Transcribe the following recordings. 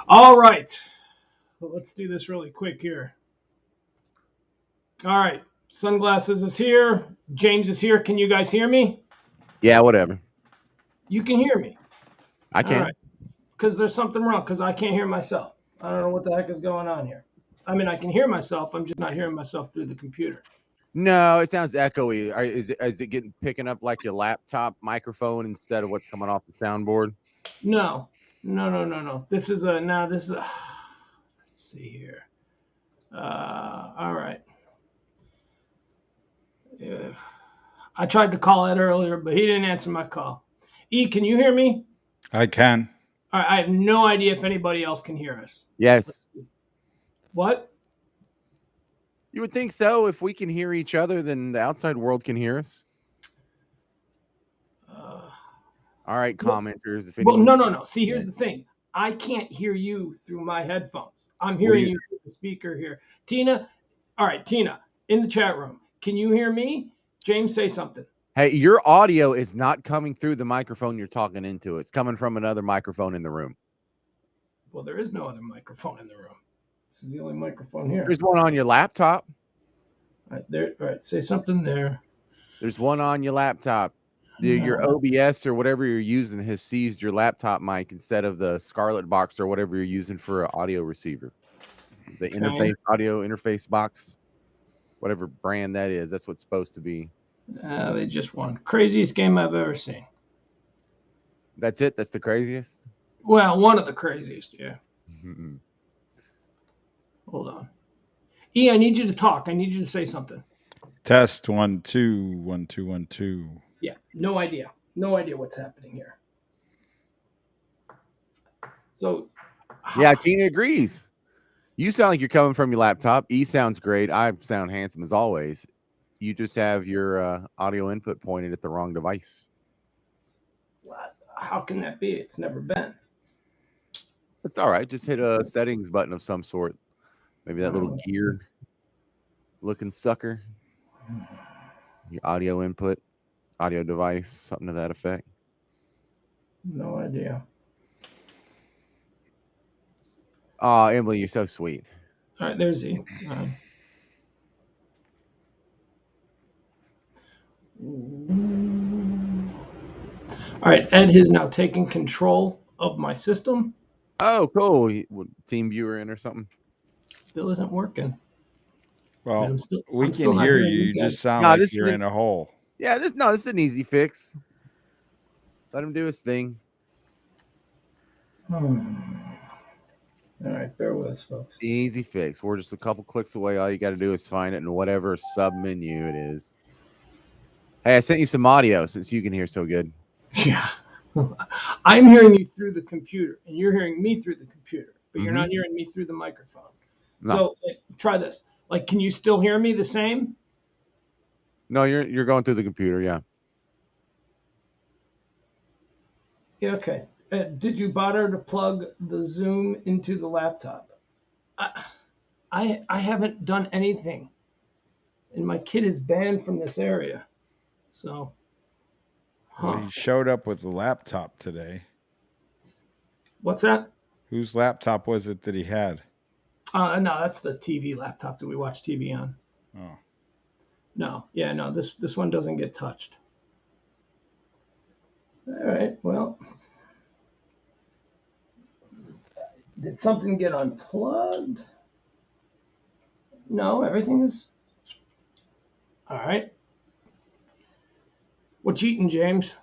All right. Well, let's do this really quick here. All right. Sunglasses is here. James is here. Can you guys hear me? Yeah, whatever. You can hear me. I All can. right. Because there's something wrong because I can't hear myself. I don't know what the heck is going on here. I mean, I can hear myself. I'm just not hearing myself through the computer. No, it sounds echoey. Is it getting picking up like your laptop microphone instead of what's coming off the soundboard? No. No. This is a, now this is a, let's see here. All right. Yeah. I tried to call Ed earlier, but he didn't answer my call. E, can you hear me? I can. All right, I have no idea if anybody else can hear us. Yes. What? You would think so. If we can hear each other, then the outside world can hear us. All right, commenters. If Well, anyone, no. See, here's the thing. I can't hear you through my headphones. I'm do hearing you- you through the speaker here. Tina, all right, Tina, in the chat room, can you hear me? James, say something. hey, your audio is not coming through the microphone you're talking into. It's coming from another microphone in the room. Well, there is no other microphone in the room. This is the only microphone here. There's one on your laptop. All right, there. All right, say something there. There's one on your laptop. Your OBS or whatever you're using has seized your laptop mic instead of the Scarlett box or whatever you're using for an audio receiver. The interface audio interface box, whatever brand that is, that's what's supposed to be. They just won. Craziest game I've ever seen. That's it. That's the craziest. Well, one of the craziest, yeah. Hold on. E, I need you to talk. I need you to say something. Test 1 2 1 2 1 2. Yeah, no idea. No idea what's happening here. So, Yeah, Tina agrees. You sound like you're coming from your laptop. E sounds great. I sound handsome as always. You just have your audio input pointed at the wrong device. how can that be? It's never been. It's all right. Just hit a settings button of some sort. Maybe that little gear looking sucker. Your audio input, audio device, something to that effect. No idea. Oh, Emily, you're so sweet. All right, there's E. All right, Ed has now taken control of my system. Oh, cool. Team viewer in or something? Still isn't working. Well, we can hear you. You just sound like you're in a hole. Yeah, this is an easy fix. Let him do his thing. All right, bear with us, folks. Easy fix. We're just a couple clicks away. All you got to do is find it in whatever sub menu it is. Hey, I sent you some audio since you can hear so good. Yeah. I'm hearing you through the computer, and you're hearing me through the computer, but you're not hearing me through the microphone. No. So try this. Like, can you still hear me the same? No, you're going through the computer, yeah. Yeah, okay. Did you bother to plug the Zoom into the laptop? I haven't done anything, and my kid is banned from this area. So, Well, he showed up with a laptop today. What's that? Whose laptop was it that he had? No, that's the TV laptop that we watch TV on. Oh. No, this one doesn't get touched. All right, well, did something get unplugged? No, everything is all right. What you eating, James?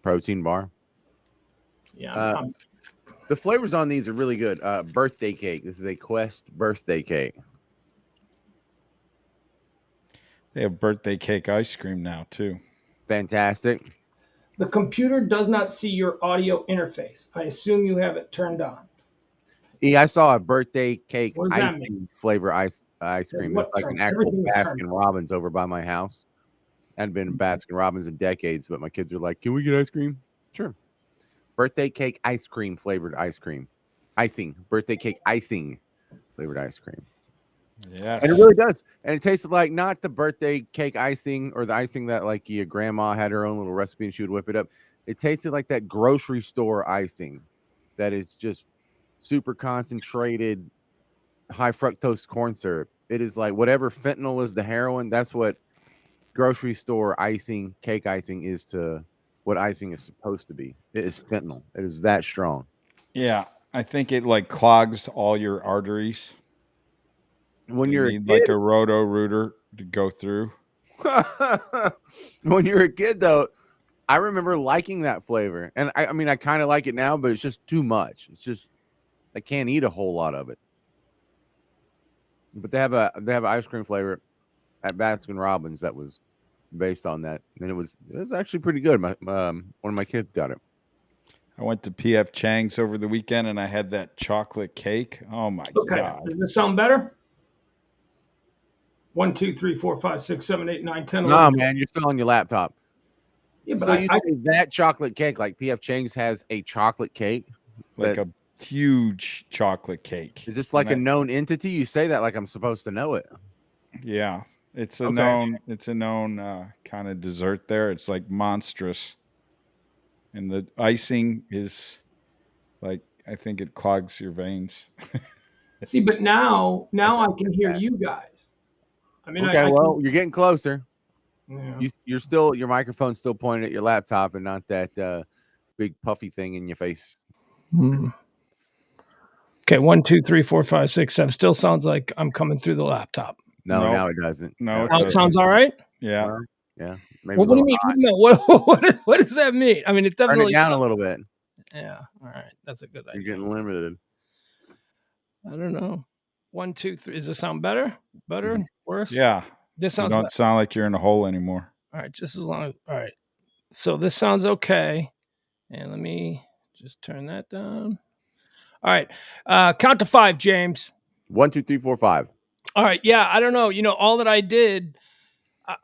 Protein bar. Yeah. The flavors on these are really good. Birthday cake. This is a Quest birthday cake. They have birthday cake ice cream now, too. Fantastic. The computer does not see your audio interface. I assume you have it turned on. Yeah, I saw a birthday cake icing flavor ice cream. It's like an actual Baskin Robbins over by my house. Hadn't been Baskin Robbins in decades, but my kids are like, "Can we get ice cream?" Sure. Birthday cake ice cream flavored ice cream. Icing. Birthday cake icing flavored ice cream. Yeah. And it really does. And it tasted like not the birthday cake icing or the icing that like your grandma had her own little recipe and she would whip it up. It tasted like that grocery store icing that is just super concentrated high fructose corn syrup. It is like whatever fentanyl is to heroin, that's what grocery store icing, cake icing is to what icing is supposed to be. It is fentanyl. It is that strong. Yeah, I think it like clogs all your arteries. When you need like a roto rooter to go through. When you're a kid, though, I remember liking that flavor, and I mean, I kind of like it now, but it's just too much. It's just I can't eat a whole lot of it. But they have an ice cream flavor at Baskin Robbins that was based on that, and it was actually pretty good. One of my kids got it. I went to PF Chang's over the weekend, and I had that chocolate cake. Oh my God! Does this sound better? 1, 2, 3, 4, 5, 6, 7, 8, 9, 10, 11. No, man, you're still on your laptop. Yeah, but so you say that chocolate cake, like PF Chang's has a chocolate cake, like a huge chocolate cake. Is this like a known entity? You say that like I'm supposed to know it. Yeah, it's a known kind of dessert there. It's like monstrous, and the icing is like I think it clogs your veins. See, but now I can hear you guys. I mean, okay, you're getting closer. Yeah. Your microphone's still pointing at your laptop and not that big puffy thing in your face. Okay, 1, 2, 3, 4, 5, 6, 7. Still sounds like I'm coming through the laptop. No, now it doesn't. No, now it sounds all right. Yeah, yeah. Maybe what do you mean? No, what does that mean? I mean, it definitely turn it down a little bit. Yeah. All right, that's a good idea. You're getting limited. I don't know. 1, 2, 3. Does this sound better? Better? Mm-hmm. Worse? Yeah. This sounds. You don't sound like you're in a hole anymore. All right, just as long as. All right. So this sounds okay, and let me just turn that down. All right, count to 5, James. 1, 2, 3, 4, 5. All right. Yeah, I don't know. All that I did,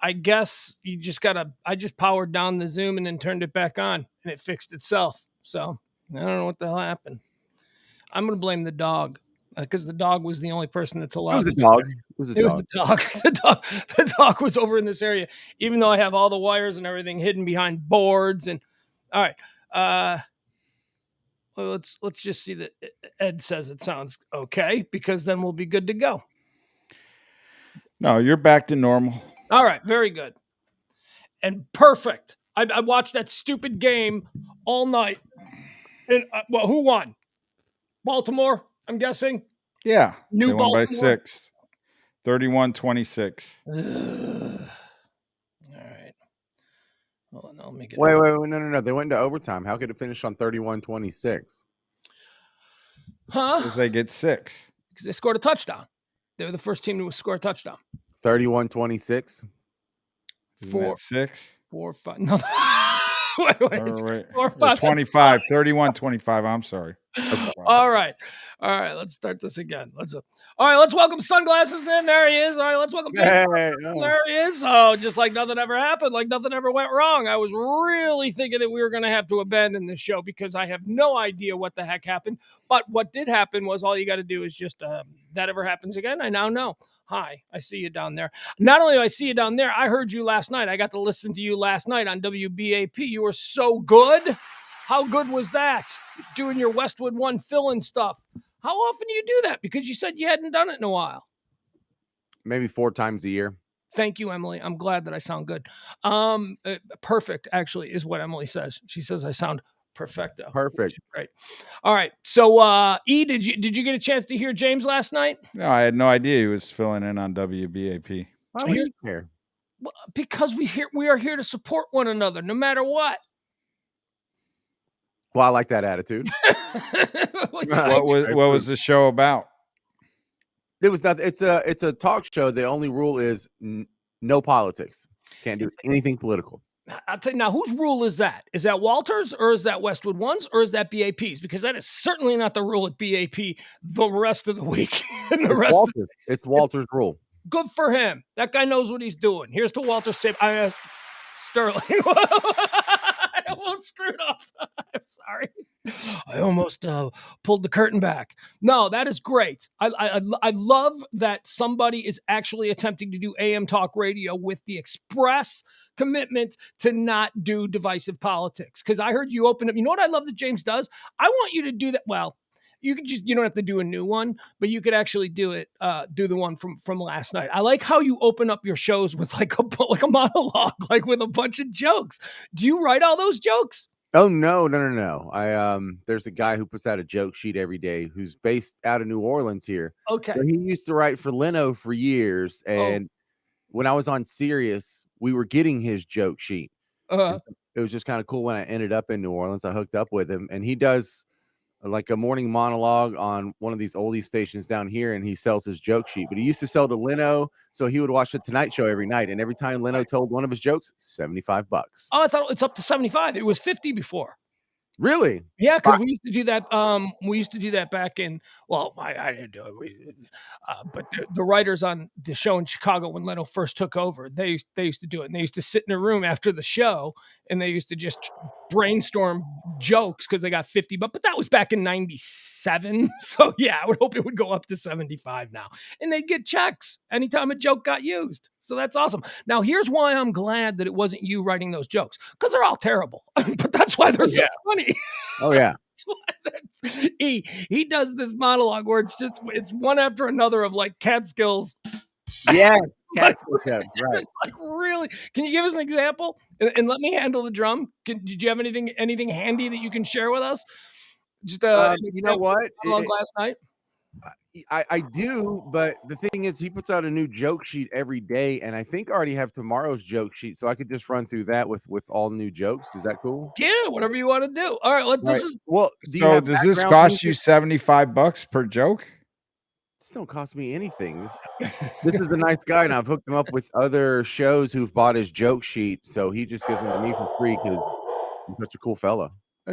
I guess you just I just powered down the Zoom and then turned it back on, and it fixed itself. So I don't know what the hell happened. I'm going to blame the dog because the dog was the only person that's allowed. It was the dog. It was the dog. The dog was over in this area, even though I have all the wires and everything hidden behind boards. And all right. Well, let's just see that Ed says it sounds okay, because then we'll be good to go. No, you're back to normal. All right, very good. And perfect. I watched that stupid game all night. And who won? Baltimore, I'm guessing. Yeah. New Baltimore. Won by 6. 31-26. All right. Hold on, let me get Wait, no. They went into overtime. How could it finish on 31-26? Huh? Because they get 6. Because they scored a touchdown. They were the first team to score a touchdown. 31-26. 6. 4, 5. No. wait. 4, 5. 25. 31-25. I'm sorry. All right. Let's start this again. All right. Let's welcome Sunglasses in. There he is. All right. Let's welcome. There he is. Oh, just like nothing ever happened. Like nothing ever went wrong. I was really thinking that we were going to have to abandon this show because I have no idea what the heck happened. But what did happen was all you got to do is just that ever happens again. I now know. Hi, I see you down there. Not only do I see you down there, I heard you last night. I got to listen to you last night on WBAP. You were so good. How good was that? Doing your Westwood One fill-in stuff. How often do you do that? Because you said you hadn't done it in a while. Maybe 4 times a year. Thank you, Emily. I'm glad that I sound good. Perfect, actually, is what Emily says. She says I sound perfecto. Perfect. Great. All right. So, E, did you get a chance to hear James last night? No, I had no idea he was filling in on WBAP. Why would you care? Because we are here to support one another, no matter what. Well, I like that attitude. What was the show about? It was nothing. It's a talk show. The only rule is no politics. Can't do anything political. I'll tell you now, whose rule is that? Is that Walter's, or is that Westwood One's, or is that BAP's? Because that is certainly not the rule at BAP the rest of the week. And it's Walter's rule. Good for him. That guy knows what he's doing. Here's to Walter Sterling. I almost screwed up. I'm sorry. I almost pulled the curtain back. No, that is great. I love that somebody is actually attempting to do AM talk radio with the express commitment to not do divisive politics. Because I heard you open up. You know what I love that James does? I want you to do that. Well, you don't have to do a new one, but you could actually do the one from last night. I like how you open up your shows with like a monologue, like with a bunch of jokes. Do you write all those jokes? Oh no. There's a guy who puts out a joke sheet every day who's based out of New Orleans here. Okay. But he used to write for Leno for years, and when I was on Sirius, we were getting his joke sheet. Uh-huh. It was just kind of cool when I ended up in New Orleans. I hooked up with him, and he does like a morning monologue on one of these oldie stations down here, and he sells his joke sheet. But he used to sell to Leno, so he would watch the Tonight Show every night, and every time Leno told one of his jokes, $75. Oh, I thought it's up to 75. It was 50 before. Really? Yeah, because we used to do that. We used to do that back in. Well, I didn't do it. But the writers on the show in Chicago when Leno first took over, they used to do it, and they used to sit in a room after the show, and they used to just brainstorm jokes because they got 50. But that was back in '97. So yeah, I would hope it would go up to 75 now, and they'd get checks anytime a joke got used. So that's awesome. Now here's why I'm glad that it wasn't you writing those jokes, because they're all terrible. But that's why they're so funny. Oh yeah. He does this monologue where it's one after another of like Catskills. Yeah, Like, right. It's like, really? Can you give us an example? And let me handle the drum. Did you have anything handy that you can share with us? Just you know what? Last night. I do, but the thing is, he puts out a new joke sheet every day, and I think I already have tomorrow's joke sheet, so I could just run through that with all new jokes. Is that cool? Yeah, whatever you want to do. All right, well. Does this cost you $75 per joke? This don't cost me anything. This is a nice guy, and I've hooked him up with other shows who've bought his joke sheet, so he just gives them to me for free because he's such a cool fella.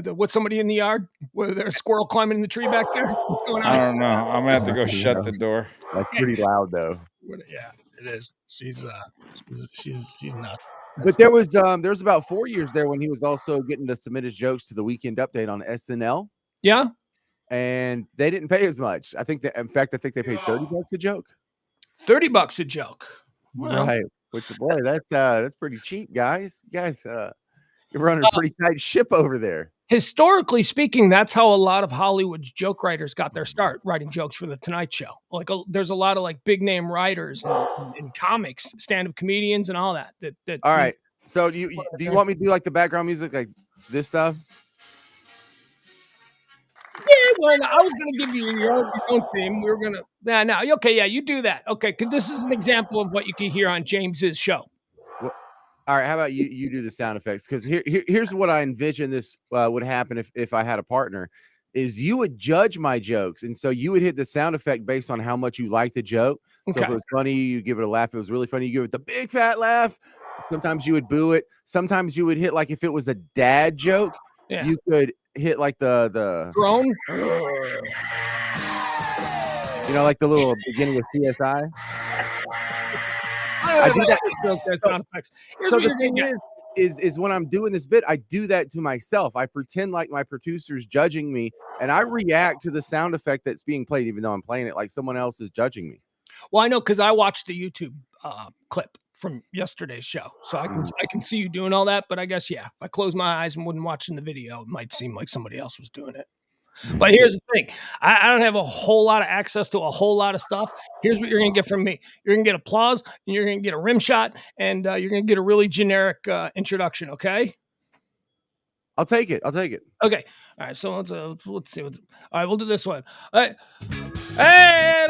What's somebody in the yard? Was there a squirrel climbing in the tree back there? What's going on? I don't know. I'm gonna have to go shut the door. That's pretty loud, though. Yeah, it is. She's nuts. But there was about 4 years there when he was also getting to submit his jokes to the Weekend Update on SNL. Yeah, and they didn't pay as much. I think they paid $30 a joke. $30 a joke. Well, right. Which, boy, that's pretty cheap, guys. You guys, you're running a pretty tight ship over there. Historically speaking, that's how a lot of Hollywood's joke writers got their start, writing jokes for the Tonight Show. Like there's a lot of like big name writers in comics, stand-up comedians, and all that. All right. So do you want me to do like the background music, like this stuff? Yeah, well, I was going to give you your own theme. We were going to. No. Okay, yeah, you do that. Okay, because this is an example of what you can hear on James's show. Well, all right, how about you do the sound effects? Because here's what I envision this would happen if I had a partner, is you would judge my jokes, and so you would hit the sound effect based on how much you like the joke. So if it was funny, you give it a laugh. If it was really funny, you give it the big fat laugh. Sometimes you would boo it. Sometimes you would hit, like, if it was a dad joke, you could hit like the drone, like the little beginning of CSI. I do that. Sound effects. So the thing is when I'm doing this bit, I do that to myself. I pretend like my producer's judging me, and I react to the sound effect that's being played, even though I'm playing it like someone else is judging me. Well, I know, because I watched the YouTube clip from yesterday's show, so I can see you doing all that. But I guess, if I close my eyes and wasn't watching the video, it might seem like somebody else was doing it. But here's the thing. I don't have a whole lot of access to a whole lot of stuff. Here's what you're going to get from me. You're going to get applause, and you're going to get a rim shot, and you're going to get a really generic introduction, okay? I'll take it. Okay. All right, so let's see. All right, we'll do this one. All right. Hey,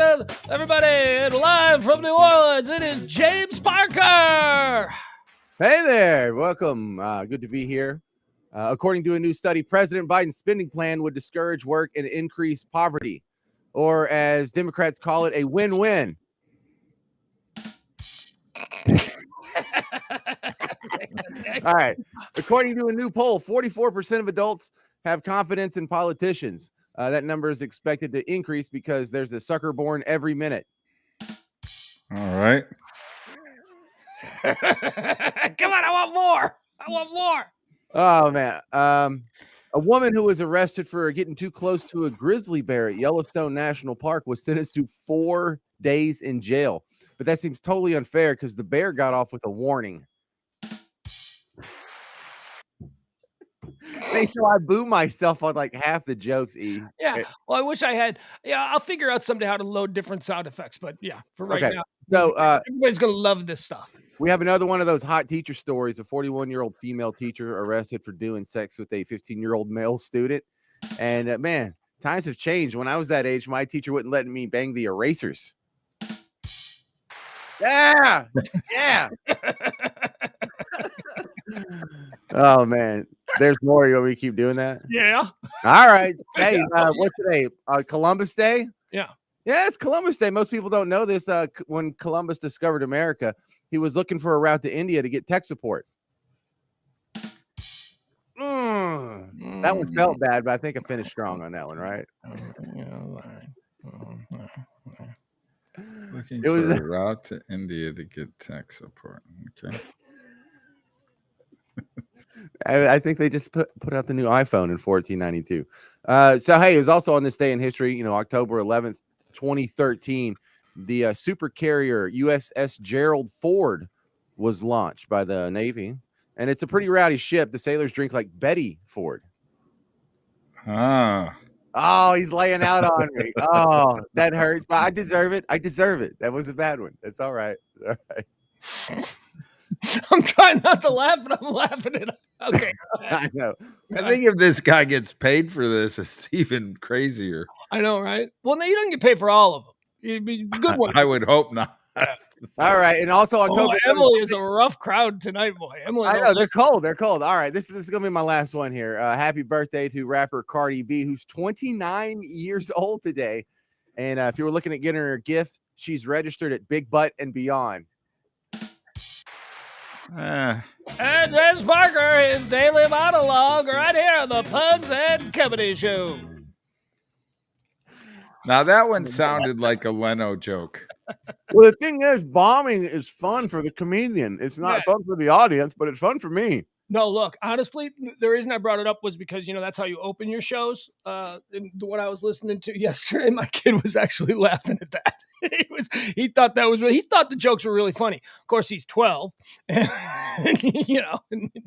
everybody, live from New Orleans, it is James Parker. Hey there. Welcome. Good to be here. According to a new study, President Biden's spending plan would discourage work and increase poverty, or as Democrats call it, a win-win. All right. According to a new poll, 44% of adults have confidence in politicians. That number is expected to increase because there's a sucker born every minute. All right. Come on, I want more. Oh man. A woman who was arrested for getting too close to a grizzly bear at Yellowstone National Park was sentenced to 4 days in jail. But that seems totally unfair because the bear got off with a warning. See, so I boo myself on like half the jokes, E. Yeah. Well, I wish I had. Yeah, I'll figure out someday how to load different sound effects. But yeah, for right Okay. now, So everybody's gonna love this stuff. we have another one of those hot teacher stories. A 41-year-old female teacher arrested for doing sex with a 15-year-old male student. And man, times have changed. When I was that age, my teacher wouldn't let me bang the erasers. Yeah. Yeah. Oh man. There's more. You want me to keep doing that? Yeah. All right. Hey, Yeah. what's today? Columbus Day? Yeah. Yeah, it's Columbus Day. Most people don't know this. When Columbus discovered America, he was looking for a route to India to get tech support. That one felt bad, but I think I finished strong on that one, right? Looking for a route to India to get tech support. Okay. I think they just put out the new iPhone in 1492. So hey, it was also on this day in history, October 11th, 2013, the super carrier USS Gerald Ford was launched by the Navy, and it's a pretty rowdy ship. The sailors drink like Betty Ford. Oh, he's laying out on me. Oh, that hurts, but I deserve it. That was a bad one. That's all right. All right. I'm trying not to laugh, but I'm laughing at it. Okay. I know. I think if this guy gets paid for this, it's even crazier. I know, right? Well, no, you don't get paid for all of them. You'd be good one. I would hope not. Yeah. All right, and also October. Emily is a rough crowd tonight, boy. Emily, I know they're cold. They're cold. All right, this is gonna be my last one here. Happy birthday to rapper Cardi B, who's 29 years old today. And if you were looking at getting her a gift, she's registered at Big Butt and Beyond. And there's Parker, his daily monologue, right here on the Pugs Company show. Now that one sounded like a Leno joke. Well, the thing is, bombing is fun for the comedian. It's not fun for the audience, but it's fun for me. No, look, honestly, the reason I brought it up was because, that's how you open your shows. And what I was listening to yesterday, my kid was actually laughing at that. He thought the jokes were really funny. Of course, he's 12 and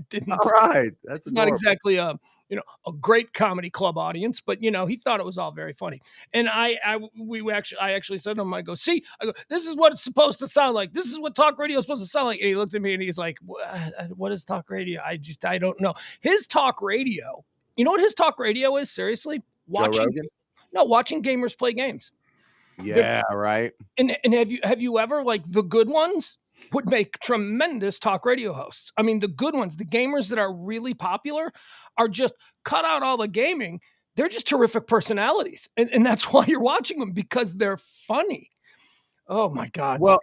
didn't. All right. That's not exactly a great comedy club audience, but he thought it was all very funny. And I actually said to him, I go, this is what it's supposed to sound like. This is what talk radio is supposed to sound like. And he looked at me and he's like, what is talk radio? I don't know. His talk radio, you know what his talk radio is? Seriously? Watching gamers play games. Yeah, right. And have you ever, like, the good ones would make tremendous talk radio hosts. I mean, the good ones, the gamers that are really popular are just cut out all the gaming. They're just terrific personalities. And that's why you're watching them, because they're funny. Oh my God. Well,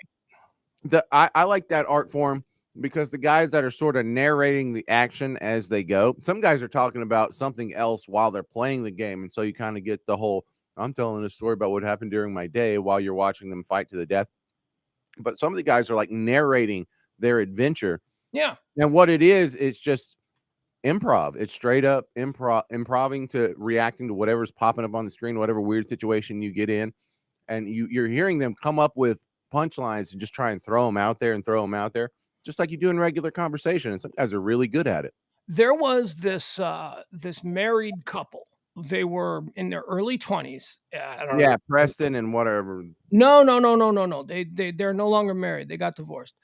I like that art form because the guys that are sort of narrating the action as they go, some guys are talking about something else while they're playing the game. And so you kind of get the whole, I'm telling a story about what happened during my day while you're watching them fight to the death. But some of the guys are like narrating their adventure. Yeah. And what it is, it's just improv. It's straight up improving to reacting to whatever's popping up on the screen, whatever weird situation you get in. And you're hearing them come up with punchlines and just try and throw them out there, just like you do in regular conversation. And some guys are really good at it. There was this married couple. They were in their early 20s. Yeah, Preston and whatever. No. They're no longer married. They got divorced.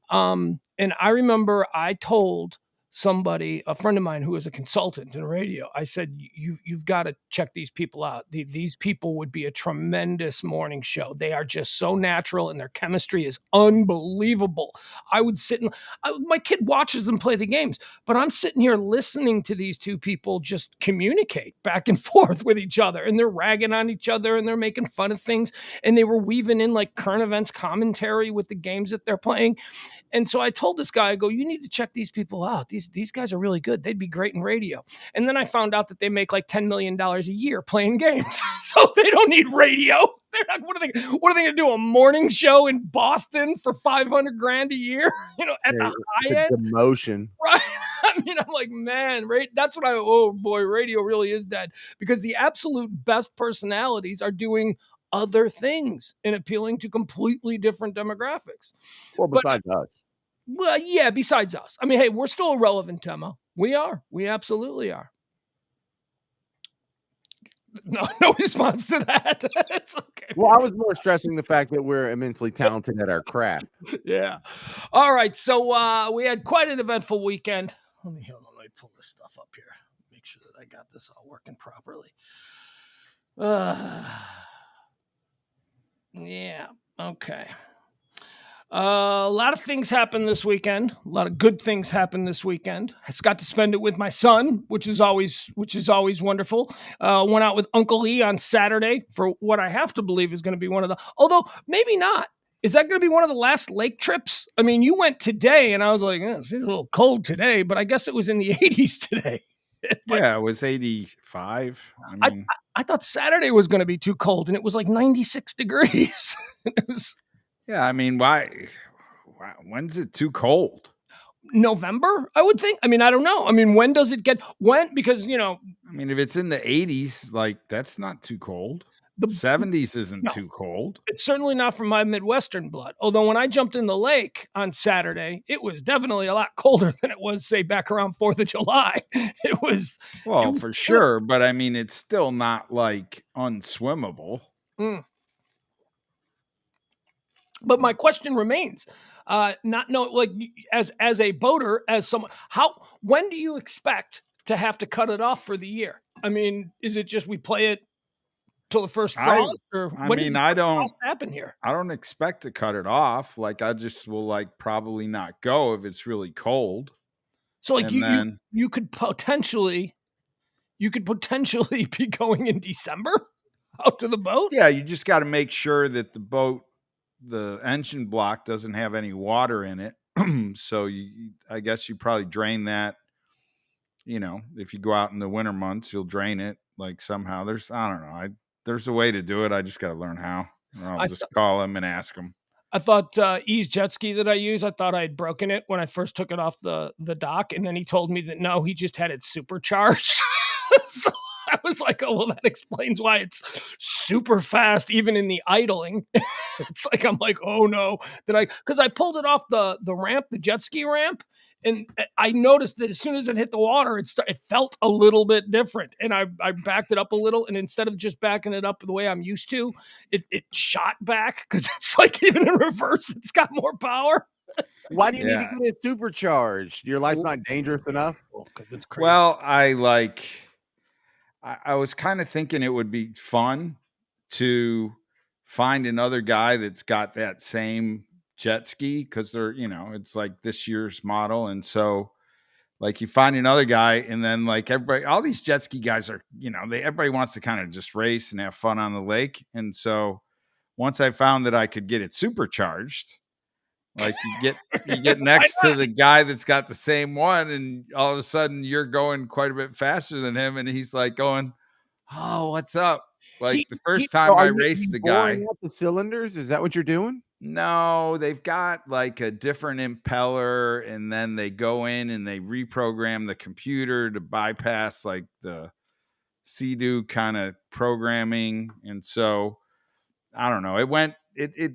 And I remember I told somebody, a friend of mine who was a consultant in radio, I said, you've got to check these people out. These people would be a tremendous morning show. They are just so natural and their chemistry is unbelievable. I would sit and my kid watches them play the games, but I'm sitting here listening to these two people just communicate back and forth with each other, and they're ragging on each other and they're making fun of things. And they were weaving in like current events commentary with the games that they're playing. And so I told this guy, I go, you need to check these people out. These guys are really good. They'd be great in radio. And then I found out that they make like $10 million a year playing games. So they don't need radio. They're not, what are they going to do? A morning show in Boston for $500,000 a year? At the high end? Demotion. Right. I mean, I'm like, man, that's what oh boy, radio really is dead, because the absolute best personalities are doing other things and appealing to completely different demographics. Well, But besides us. well, yeah, besides us. I mean, hey, we're still irrelevant, Temo. We are. We absolutely are. No response to that. It's okay. Well, I was more stressing the fact that we're immensely talented at our craft. Yeah. All right. So we had quite an eventful weekend. Let me pull this stuff up here. Make sure that I got this all working properly. Yeah. Okay. A lot of things happened this weekend. A lot of good things happened this weekend. I just got to spend it with my son, which is always wonderful. Went out with Uncle E on Saturday for what I have to believe is going to be one of the, although maybe not. Is that going to be one of the last lake trips? I mean, you went today, and I was like, it's a little cold today, but I guess it was in the 80s today. Yeah, it was 85. I mean, I thought Saturday was going to be too cold, and it was like 96 degrees. It was yeah, I mean, why? When's it too cold? November, I would think. I mean, I don't know. I mean, when does it get because I mean, if it's in the 80s, like that's not too cold. the 70s isn't no, too cold. it's certainly not from my Midwestern blood. Although when I jumped in the lake on Saturday, it was definitely a lot colder than it was, say, back around 4th of July. It was Well, for sure, but I mean, it's still not like unswimmable. But my question remains, as a boater, as someone, when do you expect to have to cut it off for the year? I mean, is it just we play it till the first frost, or what does happen here? I don't expect to cut it off. Like I just will probably not go if it's really cold. So you could potentially be going in December out to the boat. Yeah, you just got to make sure that the engine block doesn't have any water in it. So I guess you probably drain that. If you go out in the winter months, you'll drain it somehow. I don't know. There's a way to do it. I just got to learn how. I'll just call him and ask him. I thought E's jet ski that I use, I thought I had broken it when I first took it off the dock, and then he told me that no, he just had it supercharged. So I was like, oh, well, that explains why it's super fast, even in the idling. It's like, I'm like, oh no, because I pulled it off the ramp, the jet ski ramp, and I noticed that as soon as it hit the water, it felt a little bit different. And I backed it up a little, and instead of just backing it up the way I'm used to, it shot back, because it's like even in reverse, it's got more power. Why do you need to get it supercharged? Your life's not dangerous enough? Because it's crazy. Well, I was kind of thinking it would be fun to find another guy that's got that same jet ski, because they're, it's like this year's model. And so you find another guy, and then everybody, all these jet ski guys are, everybody wants to kind of just race and have fun on the lake. And so once I found that I could get it supercharged, you get next to the guy that's got the same one, and all of a sudden you're going quite a bit faster than him, and he's going, oh, what's up? The first time I raced the guy. Up the cylinders? Is that what you're doing? No, they've got a different impeller, and then they go in and they reprogram the computer to bypass the CDU kind of programming. And so I don't know. It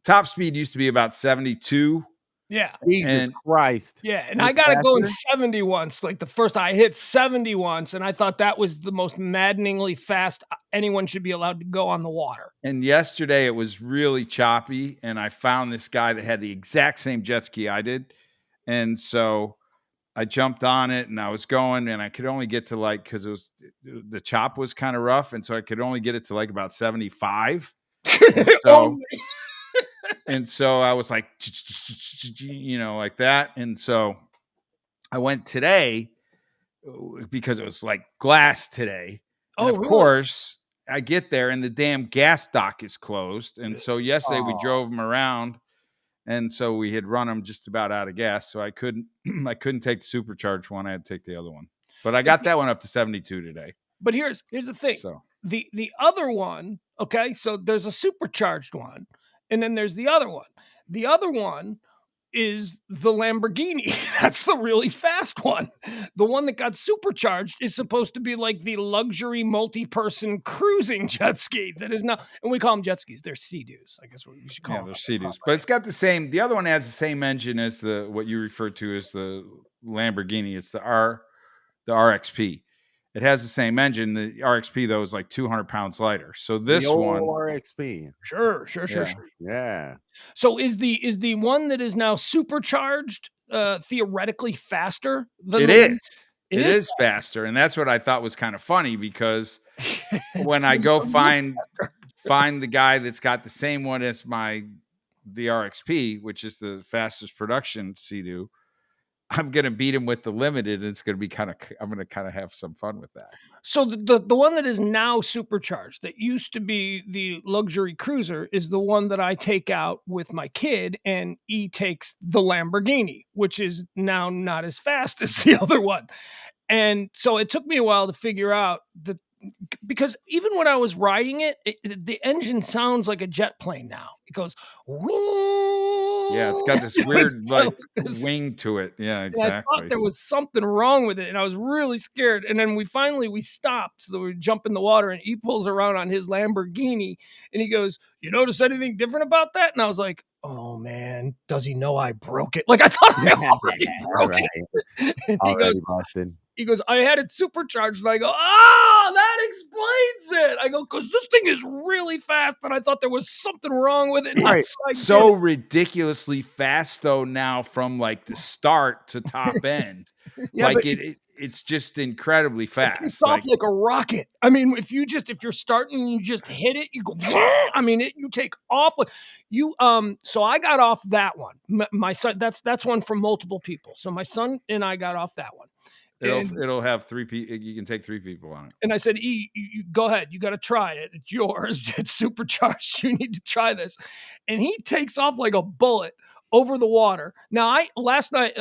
top speed used to be about 72. Yeah. Jesus Christ. Yeah. And I got it going 70 once. I hit 70 once, and I thought that was the most maddeningly fast anyone should be allowed to go on the water. And yesterday it was really choppy, and I found this guy that had the exact same jet ski I did. And so I jumped on it, and I was going, and I could only get to because the chop was kind of rough. And so I could only get it to about 75. And so I was like that. And so I went today because it was glass today. And of course, I get there and the damn gas dock is closed. And so yesterday we drove them around, and so we had run them just about out of gas. So I couldn't take the supercharged one. I had to take the other one. But I got that one up to 72 today. But here's the thing. So the other one, okay, so there's a supercharged one, and then there's the other one. The other one is the Lamborghini. That's the really fast one. The one that got supercharged is supposed to be like the luxury multi-person cruising jet ski that is now, and we call them jet skis. They're Sea-Doos. I guess we should call them. They're Sea-Doos, but it's got the same. The other one has the same engine as what you refer to as the Lamborghini. It's the RXP. It has the same engine. The RXP though is like 200 pounds lighter. So The this old one, RXP. Sure. Yeah. So is the one that is now supercharged theoretically faster than it the is. one? It is faster, and that's what I thought was kind of funny because when I It's go a little find the guy that's got the same one as the RXP, which is the fastest production Sea-Doo, I'm gonna beat him with the limited, and it's gonna be I'm gonna kind of have some fun with that. So the one that is now supercharged, that used to be the luxury cruiser, is the one that I take out with my kid, and he takes the Lamborghini, which is now not as fast as the other one. And so it took me a while to figure out that, because even when I was riding it, the engine sounds like a jet plane now. It goes, Yeah, it's got this it's weird got like this, wing to it. Yeah, and I thought exactly. there was something wrong with it, and I was really scared. And then we stopped, so we jump in the water, and he pulls around on his Lamborghini, and he goes, "You notice anything different about that?" And I was like, "Oh man, does he know I broke it?" Like I thought I already broke it. And Already busted. he goes, "I had it supercharged." And I go, "Oh, that explains it." I go, "Because this thing is really fast, and I thought there was something wrong with it." And Right. So ridiculously fast though now from like the start to top end. Yeah, like but it's just incredibly It takes fast. off like a rocket. I mean, if you're starting and you just hit it, you go, I mean, you take off. So I got off that one. My son, that's one from multiple people. So my son and I got off that one. It'll have 3 people. You can take 3 people on it. And I said, you go ahead. You got to try it. It's yours. It's supercharged. You need to try this. And he takes off like a bullet over the water. Now, last night,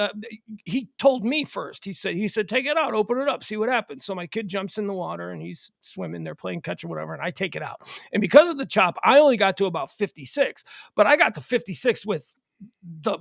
he told me first. He said, take it out, open it up, see what happens. So my kid jumps in the water and he's swimming. They're playing catch or whatever. And I take it out. And because of the chop, I only got to about 56, but I got to 56 with the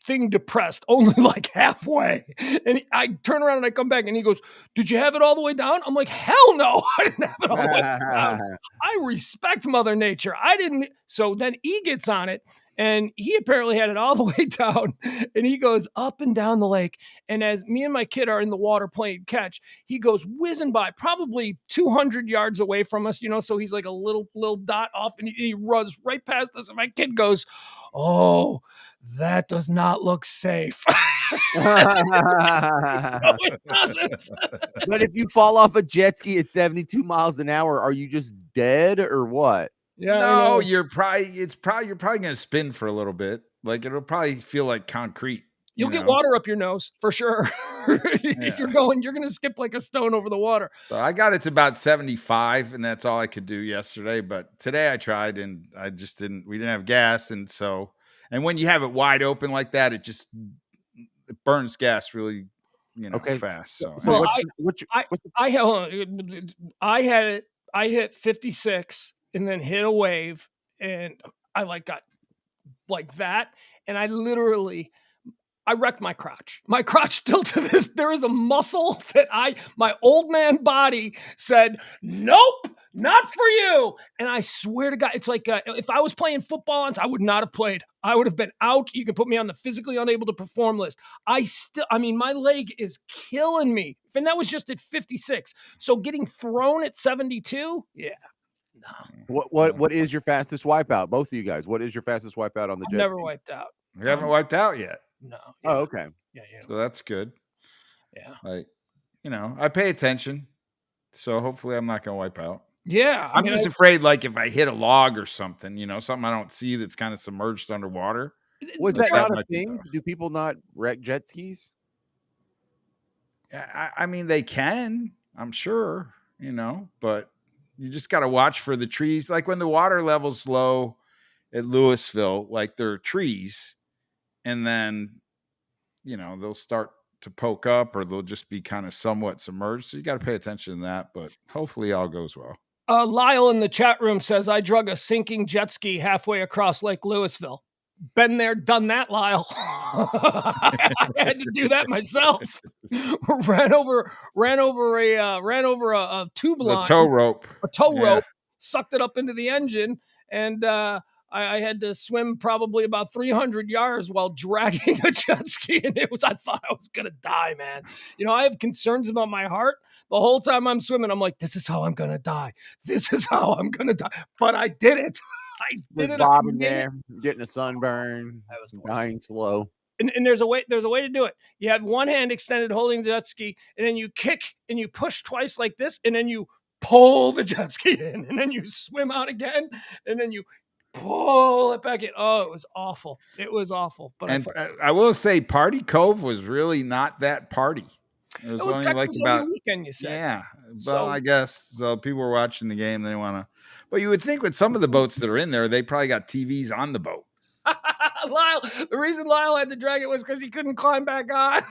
thing depressed only like halfway. And I turn around and I come back and he goes, "Did you have it all the way down?" I'm like, "Hell no, I didn't have it all the way down. I respect Mother Nature. I didn't." So then he gets on it and he apparently had it all the way down, and he goes up and down the lake. And as me and my kid are in the water playing catch, he goes whizzing by probably 200 yards away from us, so he's like a little dot off, and he runs right past us. And my kid goes, "Oh, that does not look safe." No, it doesn't. But if you fall off a jet ski at 72 miles an hour, are you just dead or what? Yeah, No, you're probably gonna spin for a little bit. Like it'll probably feel like concrete. You'll get water up your nose for sure. Yeah. You're gonna skip like a stone over the water. So I got it to about 75, and that's all I could do yesterday. But today I tried, and I just didn't. We didn't have gas, and when you have it wide open like that, it burns gas really, fast. So Well, what's I hit 56 and then hit a wave, and I got like that, and I wrecked my crotch. My crotch still to this, there is a muscle that my old man body said, "Nope, not for you." And I swear to God, it's like if I was playing football, I would not have played. I would have been out. You can put me on the physically unable to perform list. My leg is killing me. And that was just at 56. So getting thrown at 72, yeah. No. What is your fastest wipeout? Both of you guys. What is your fastest wipeout on the jet Never ski? wiped out. We haven't wiped out yet. No. Yeah. Oh, okay. Yeah. So that's good. Yeah. Like, I pay attention. So hopefully I'm not going to wipe out. Yeah. I'm just afraid, like, if I hit a log or something, something I don't see that's kind of submerged underwater. Was that not a thing? Do people not wreck jet skis? I mean, they can, I'm sure, but you just got to watch for the trees. Like when the water level's low at Louisville, like there are trees, and then, they'll start to poke up, or they'll just be kind of somewhat submerged. So you got to pay attention to that, but hopefully all goes well. Lyle in the chat room says, "I drug a sinking jet ski halfway across Lake Louisville." Been there, done that, Lyle. I had to do that myself. ran over a tube The line, tow rope. a tow Yeah. rope, sucked it up into the engine, and I had to swim probably about 300 yards while dragging a jet ski, and I thought I was gonna die, man. I have concerns about my heart. The whole time I'm swimming, I'm like, this is how I'm gonna die. This is how I'm gonna die. But I did it. I did Just it. bobbing there, getting a sunburn, I was dying slow. And there's a way to do it. You have one hand extended holding the jet ski, and then you kick and you push twice like this, and then you pull the jet ski in, and then you swim out again, and then you pull it back in. Oh, it was awful. It was awful. But I will say Party Cove was really not that party. It was only like about weekend, you said. Yeah. Well, I guess so. People were watching the game. They want to, but you would think with some of the boats that are in there, they probably got TVs on the boat. Lyle, the reason Lyle had to drag it was because he couldn't climb back on.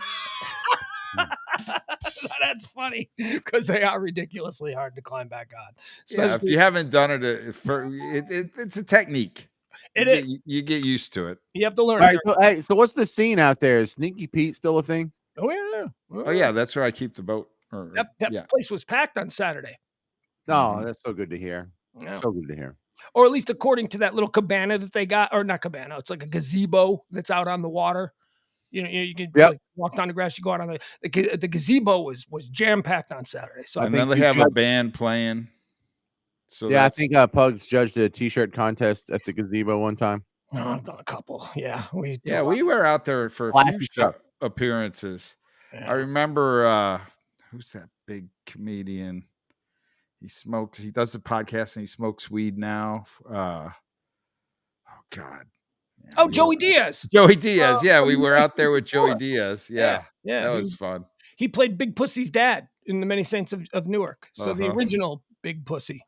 That's funny because they are ridiculously hard to climb back on. Yeah, if you haven't done it, it's a technique. You get used to it. You have to learn. Right, so what's the scene out there? Is Sneaky Pete still a thing? Oh yeah. Oh yeah, that's where I keep the boat. That place was packed on Saturday. Oh, that's so good to hear. Yeah. So good to hear. Or at least according to that little cabana that they got, or not cabana, it's like a gazebo that's out on the water. You can like, walk down the grass. You go out on the gazebo was jam packed on Saturday. So and then they have a band playing. So yeah, I think Pugs judged a T-shirt contest at the gazebo one time. No, I've done a couple. Yeah, we were out there for a few appearances. Yeah. I remember who's that big comedian? He does the podcast and he smokes weed now. Oh God. Yeah, Joey Diaz. Joey Diaz. Yeah, we were out there with Joey Diaz. Yeah. That was fun. He played Big Pussy's dad in The Many Saints of Newark. So the original Big Pussy.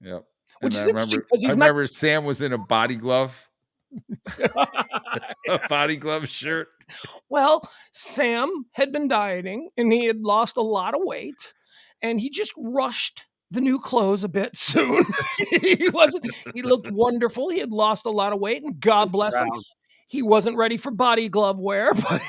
Yep. Which is interesting because I remember Sam was in a body glove. A body glove shirt. Well, Sam had been dieting and he had lost a lot of weight, and he just rushed the new clothes a bit soon. He looked wonderful. He had lost a lot of weight, and God bless him. He wasn't ready for body glove wear, but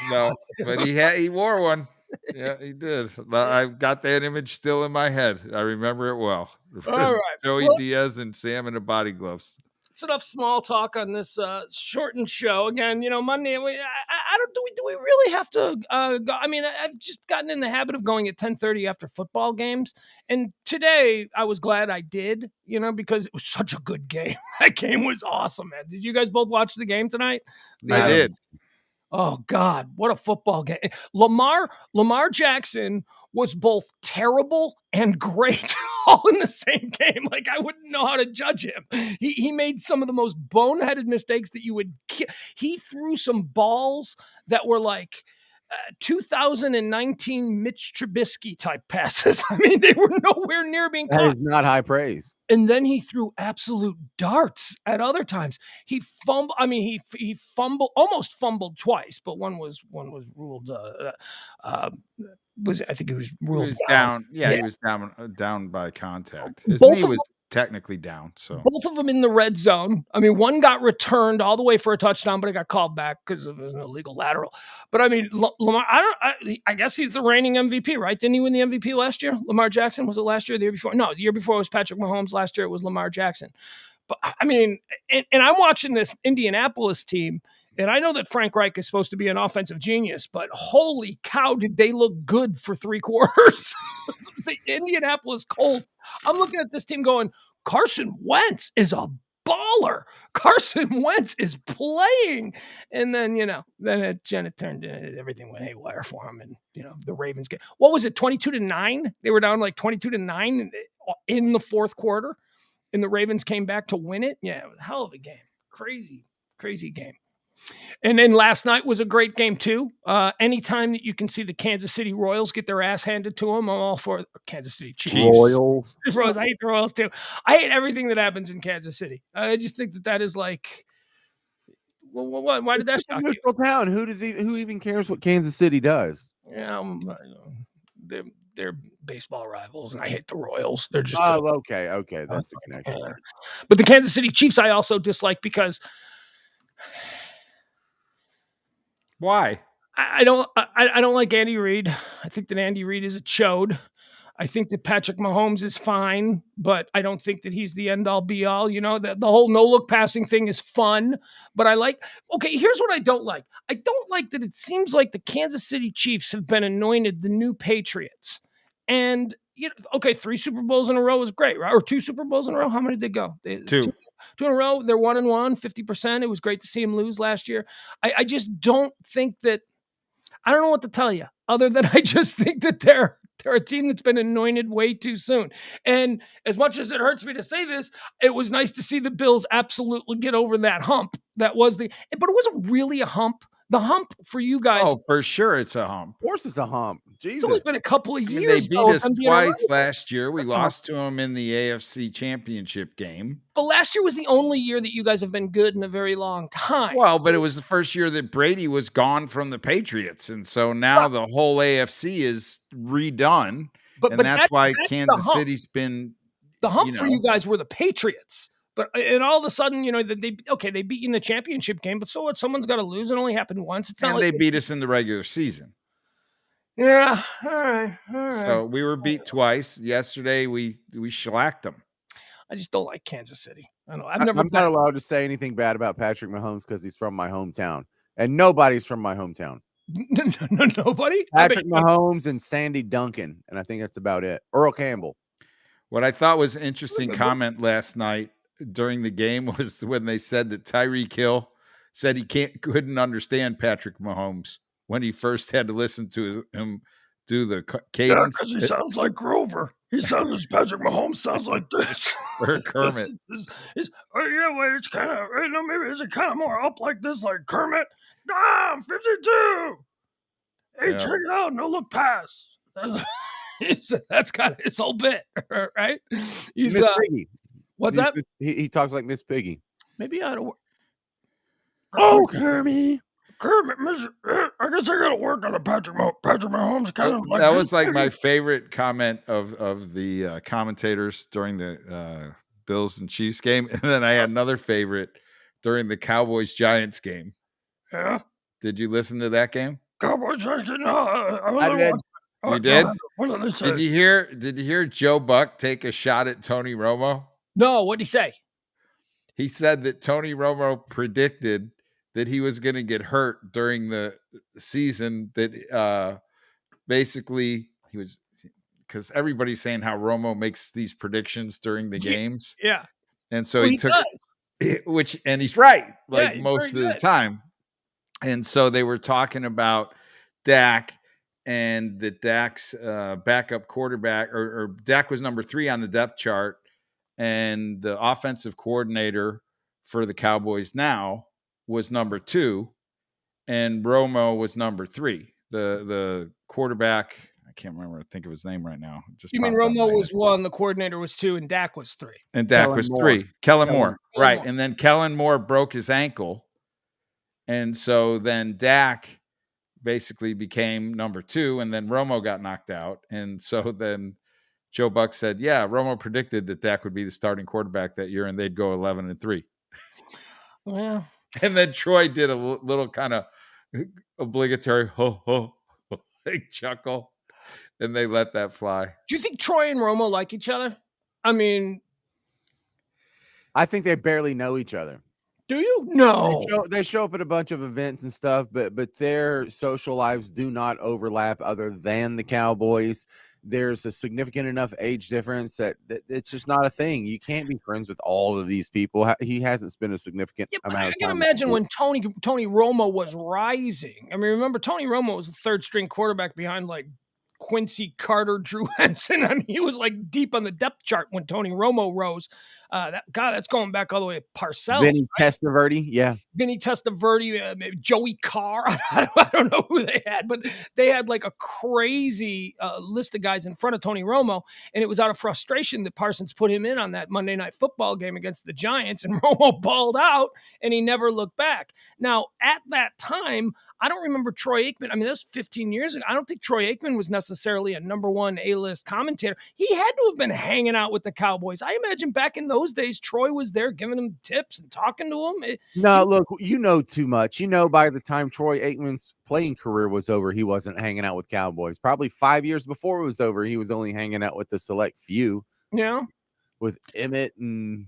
he wore one. Yeah, he did. I've got that image still in my head. I remember it well. All right. Joey Diaz and Sam in the body gloves. It's enough small talk on this shortened show. Again, Monday. Do we really have to go? I mean, I've just gotten in the habit of going at 10:30 after football games, and today I was glad I did. Because it was such a good game. That game was awesome, man. Did you guys both watch the game tonight? I did. Oh God, what a football game! Lamar Jackson was both terrible and great all in the same game. Like, I wouldn't know how to judge him. He made some of the most boneheaded mistakes that you would. He threw some balls that were like 2019 Mitch Trubisky type passes. I mean, they were nowhere near being caught. That is not high praise. And then he threw absolute darts at other times. He fumbled. I mean, he almost fumbled twice, but one was ruled. I think it was ruled he was down. Yeah, he was down by contact. His knee was technically down. So both of them in the red zone. I mean, one got returned all the way for a touchdown, but it got called back because it was an illegal lateral. But I mean, Lamar, I guess he's the reigning MVP, right? Didn't he win the MVP last year? Lamar Jackson, was it last year or the year before? No, the year before it was Patrick Mahomes. Last year it was Lamar Jackson. But I mean, and I'm watching this Indianapolis team, and I know that Frank Reich is supposed to be an offensive genius, but holy cow, did they look good for 3 quarters. The Indianapolis Colts, I'm looking at this team going, Carson Wentz is a baller. Carson Wentz is playing. And then, it turned everything went haywire for him. And, the Ravens get, what was it, 22-9? They were down like 22-9 in the fourth quarter, and the Ravens came back to win it. Yeah, it was a hell of a game. Crazy, crazy game. And then last night was a great game too. Anytime that you can see the Kansas City Royals get their ass handed to them, I'm all for Kansas City Chiefs. Royals. I hate the Royals too. I hate everything that happens in Kansas City. I just think that is like, well, why did that shock you? Neutral town. Who even cares what Kansas City does? Yeah, they're baseball rivals, and I hate the Royals. They're just okay. That's the connection there. But the Kansas City Chiefs I also dislike because Why? I don't like Andy Reid. I think that Andy Reid is a chode. I think that Patrick Mahomes is fine, but I don't think that he's the end all be all. You know, the whole no look passing thing is fun, but okay, here's what I don't like. I don't like that it seems like the Kansas City Chiefs have been anointed the new Patriots. And, okay, 3 Super Bowls in a row is great, right? Or 2 Super Bowls in a row. How many did they go? 2. 2 in a row. They're 1-1, 50%. It was great to see him lose last year. I just don't think that. I don't know what to tell you other than I just think that they're a team that's been anointed way too soon. And as much as it hurts me to say this, it was nice to see the Bills absolutely get over that hump. But it wasn't really a hump. The hump for you guys, Oh, for sure it's a hump. Of course, it's a hump. it's only Jesus. been a couple of I mean, years. they beat us of them being twice around. last year. We lost to them in the AFC Championship game. But last year was the only year that you guys have been good in a very long time. Well, but it was the first year that Brady was gone from the Patriots. And so now the whole AFC is redone. But that's why that's Kansas City's been the hump for you guys were the Patriots. But and all of a sudden, they beat you in the championship game. But so what? Someone's got to lose. It only happened once. It's not and like they beat us in the regular season. Yeah. All right. So we were beat twice. Yesterday we shellacked them. I just don't like Kansas City. I don't know. I'm not allowed to say anything bad about Patrick Mahomes because he's from my hometown, and nobody's from my hometown. Nobody. Patrick Mahomes and Sandy Duncan, and I think that's about it. Earl Campbell. What I thought was an interesting comment last night during the game was when they said that Tyreek Hill said he couldn't understand Patrick Mahomes when he first had to listen to him do the cadence. Because he sounds like Grover. He sounds as Patrick Mahomes sounds like this. Or Kermit. It's kind of, maybe is it kind of more up like this, like Kermit? 52. Hey, check it out. No look pass. That's kind of his whole bit, right? He's Miss Piggy. What's that? He talks like Miss Piggy. Maybe I don't. Oh, Kermit. Kermit, I guess I got to work on a Patrick Mahomes kind of. That was like my favorite comment of the commentators during the Bills and Chiefs game, and then I had another favorite during the Cowboys Giants game. Yeah. Did you listen to that game? Cowboys Giants? No, I did. You did? What did they say? Did you hear Joe Buck take a shot at Tony Romo? No, what'd he say? He said that Tony Romo predicted that he was going to get hurt during the season, that basically he was, because everybody's saying how Romo makes these predictions during the games. Yeah. And so he took it, and he's right, like he's most of the time. And so they were talking about Dak, and that Dak's backup quarterback, or Dak was number 3 on the depth chart, and the offensive coordinator for the Cowboys now was number 2, and Romo was number 3. The quarterback, I can't remember. I think of his name right now. You mean Romo was 1, the coordinator was 2, and Dak was 3. And Dak was 3. Kellen Moore, right? And then Kellen Moore broke his ankle, and so then Dak basically became number 2, and then Romo got knocked out, and so then Joe Buck said, "Yeah, Romo predicted that Dak would be the starting quarterback that year, and they'd go 11-3." Well, and then Troy did a little kind of obligatory ho ho, like chuckle, and they let that fly. Do you think Troy and Romo like each other? I mean, I think they barely know each other. Do you? No. They show up at a bunch of events and stuff, but their social lives do not overlap other than the Cowboys. There's a significant enough age difference that it's just not a thing. You can't be friends with all of these people. He hasn't spent a significant amount of time. I can imagine when Tony Romo was rising. I mean, remember Tony Romo was the 3rd string quarterback behind like Quincy Carter, Drew Henson. I mean, he was like deep on the depth chart when Tony Romo rose. That's going back all the way to Parcells. Vinny Testaverde, yeah. Vinny Testaverde, maybe Joey Carr. I don't know who they had, but they had like a crazy list of guys in front of Tony Romo, and it was out of frustration that Parsons put him in on that Monday Night Football game against the Giants, and Romo balled out, and he never looked back. Now, at that time, I don't remember Troy Aikman. I mean, that was 15 years ago. I don't think Troy Aikman was necessarily a number one A-list commentator. He had to have been hanging out with the Cowboys. I imagine back in those days, Troy was there giving them tips and talking to them. No, look, you know too much. By the time Troy Aikman's playing career was over, he wasn't hanging out with Cowboys. Probably 5 years before it was over, he was only hanging out with the select few. Yeah. With Emmett and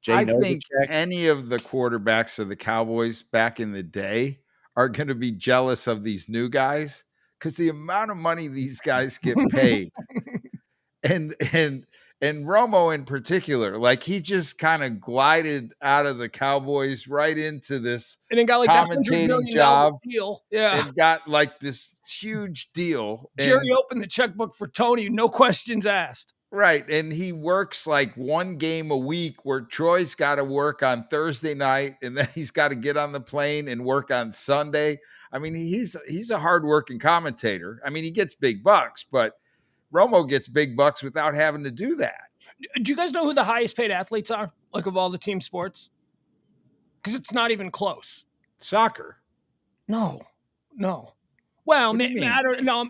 I think any of the quarterbacks of the Cowboys back in the day are going to be jealous of these new guys because the amount of money these guys get paid, and Romo in particular, like he just kind of glided out of the Cowboys right into this and then got like that $100 commentating million job deal, yeah, and got like this huge deal. Jerry opened the checkbook for Tony, no questions asked. Right. And he works like one game a week where Troy's got to work on Thursday night and then he's got to get on the plane and work on Sunday. I mean, he's a hardworking commentator. I mean, he gets big bucks, but Romo gets big bucks without having to do that. Do you guys know who the highest paid athletes are, like of all the team sports? Because it's not even close. Soccer. No. Well, I don't know.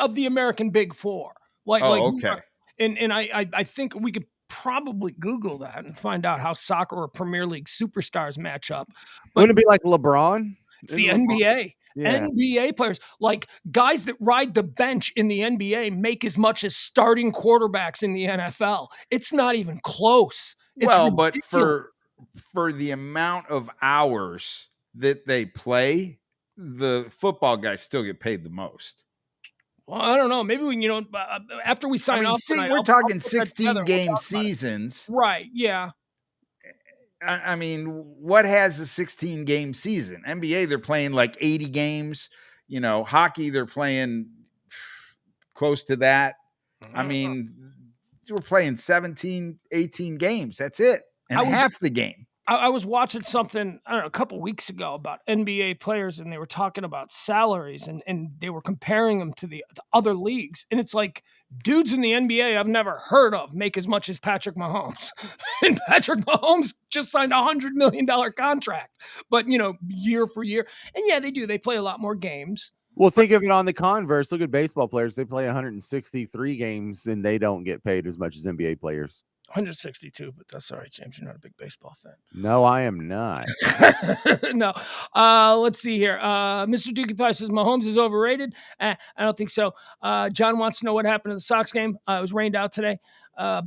Of the American Big Four. Okay. And I think we could probably Google that and find out how soccer or Premier League superstars match up. But wouldn't it be like LeBron? It's the NBA. Yeah. NBA players, like guys that ride the bench in the NBA, make as much as starting quarterbacks in the NFL. It's not even close. It's ridiculous. But for the amount of hours that they play, the football guys still get paid the most. Well, I don't know. Maybe we can, after we sign off tonight, we're talking 16-game seasons. Right, yeah. I mean, what has a 16-game season? NBA, they're playing like 80 games. Hockey, they're playing close to that. I mean, we're playing 17, 18 games. That's it. And half the game. I was watching something, I don't know, a couple weeks ago about NBA players, and they were talking about salaries, and they were comparing them to the other leagues. And it's like dudes in the NBA I've never heard of make as much as Patrick Mahomes. And Patrick Mahomes just signed a $100 million contract, but, year for year. And yeah, they do. They play a lot more games. Well, think of it on the converse. Look at baseball players. They play 163 games, and they don't get paid as much as NBA players. 162, but that's all right, James. You're not a big baseball fan. No, I am not. No. Let's see here. Mr. Dookie Pie says Mahomes is overrated. I don't think so. John wants to know what happened in the Sox game. It was rained out today.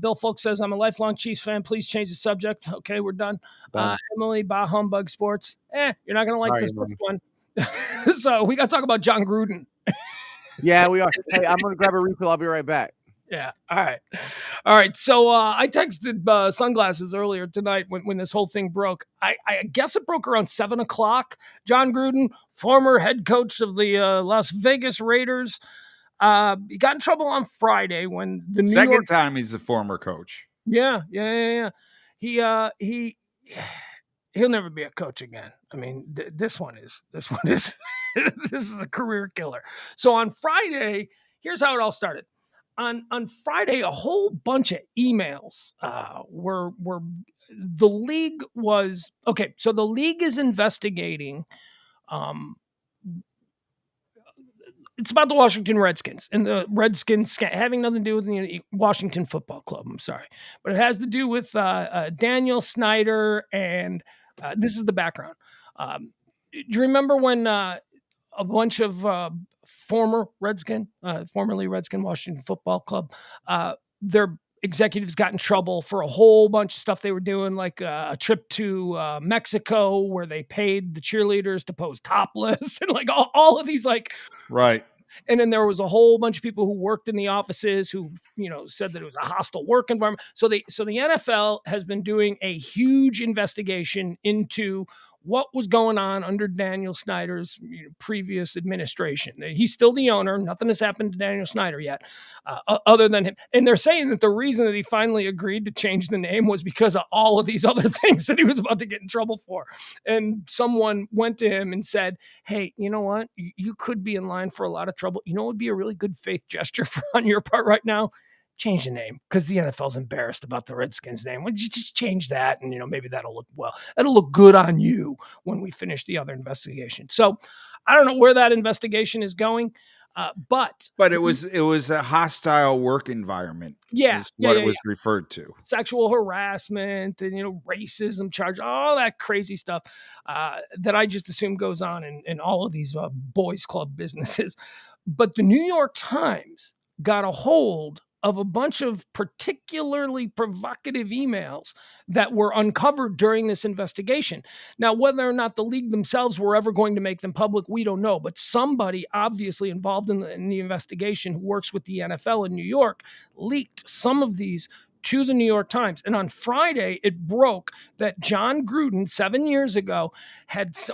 Bill Folk says, I'm a lifelong Chiefs fan. Please change the subject. Okay, we're done. Emily, Bah Humbug Sports. You're not going to like this one. So we got to talk about John Gruden. Yeah, we are. Hey, I'm going to grab a refill. I'll be right back. Yeah. All right. So I texted Sunglasses earlier tonight when this whole thing broke. I guess it broke around 7:00. John Gruden, former head coach of the Las Vegas Raiders, he got in trouble on Friday when the second time he's a former coach. Yeah. He'll never be a coach again. I mean, this one is this is a career killer. So on Friday, here's how it all started. On Friday, a whole bunch of emails were the league was okay. So the league is investigating. It's about the Washington Redskins and the Redskins having nothing to do with the Washington Football Club. I'm sorry, but it has to do with Daniel Snyder, and this is the background. Do you remember when a bunch of formerly Redskin Washington Football Club, their executives got in trouble for a whole bunch of stuff they were doing, like a trip to Mexico where they paid the cheerleaders to pose topless and like all of these right. And then there was a whole bunch of people who worked in the offices who, said that it was a hostile work environment. So the NFL has been doing a huge investigation into what was going on under Daniel Snyder's previous administration. He's still the owner. Nothing has happened to Daniel Snyder yet, other than him. And they're saying that the reason that he finally agreed to change the name was because of all of these other things that he was about to get in trouble for. And someone went to him and said, hey, you know what? You could be in line for a lot of trouble. You know what would be a really good faith gesture on your part right now? change the name because the NFL's embarrassed about the Redskins name. Would you just change that? And, maybe that'll look well. That'll look good on you when we finish the other investigation. So I don't know where that investigation is going, but it was a hostile work environment. Yeah, is what it was referred to. Sexual harassment and racism charge, all that crazy stuff that I just assume goes on in all of these boys club businesses. But the New York Times got a hold of a bunch of particularly provocative emails that were uncovered during this investigation. Now, whether or not the league themselves were ever going to make them public, we don't know. But somebody obviously involved in the investigation who works with the NFL in New York leaked some of these to the New York Times. And on Friday, it broke that John Gruden, 7 years ago,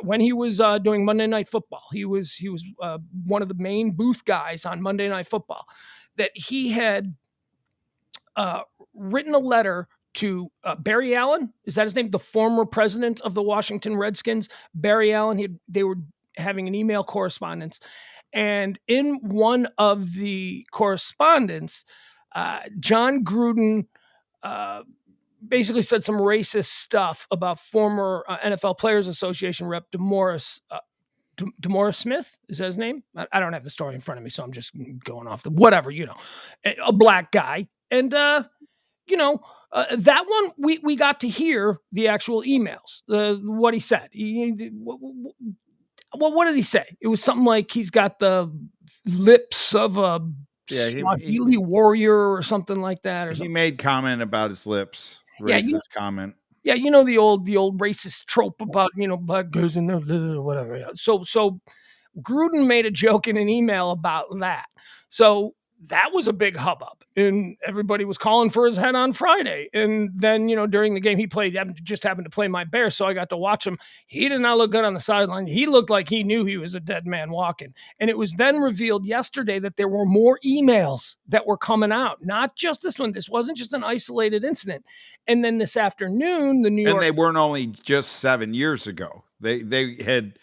when he was doing Monday Night Football, he was one of the main booth guys on Monday Night Football, that he had written a letter to Barry Allen. Is that his name? The former president of the Washington Redskins, Barry Allen. They were having an email correspondence. And in one of the correspondence, John Gruden basically said some racist stuff about former NFL Players Association rep DeMaurice Smith. Is that his name? I don't have the story in front of me, so I'm just going off the whatever, a black guy. And, that one, we got to hear the actual emails, what he said. What did he say? It was something like he's got the lips of a Swahili warrior or something like that. He made comment about his lips. Racist comment. Yeah, the old racist trope about, black guys in there, whatever. So Gruden made a joke in an email about that. So that was a big hubbub, and everybody was calling for his head on Friday. And then, during the game he played, just happened to play my Bears, so I got to watch him. He did not look good on the sideline. He looked like he knew he was a dead man walking. And it was then revealed yesterday that there were more emails that were coming out, not just this one. This wasn't just an isolated incident. And then this afternoon, the New York... And they weren't only just 7 years ago. They had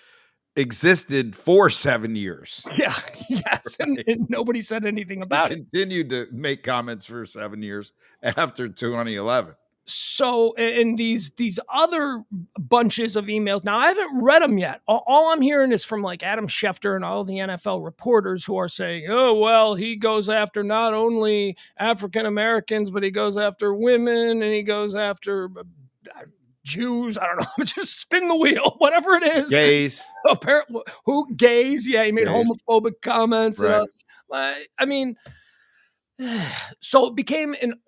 existed for 7 years. Yeah, yes, right. and nobody said anything about it. Continued to make comments for 7 years after 2011. So, and these other bunches of emails, now I haven't read them yet. All I'm hearing is from like Adam Schefter and all the NFL reporters who are saying, oh, well, he goes after not only African Americans, but he goes after women and he goes after Jews. I don't know. Just spin the wheel, whatever it is. Gays. Apparently, gays? Yeah, he made homophobic comments. Right. I mean, so it became an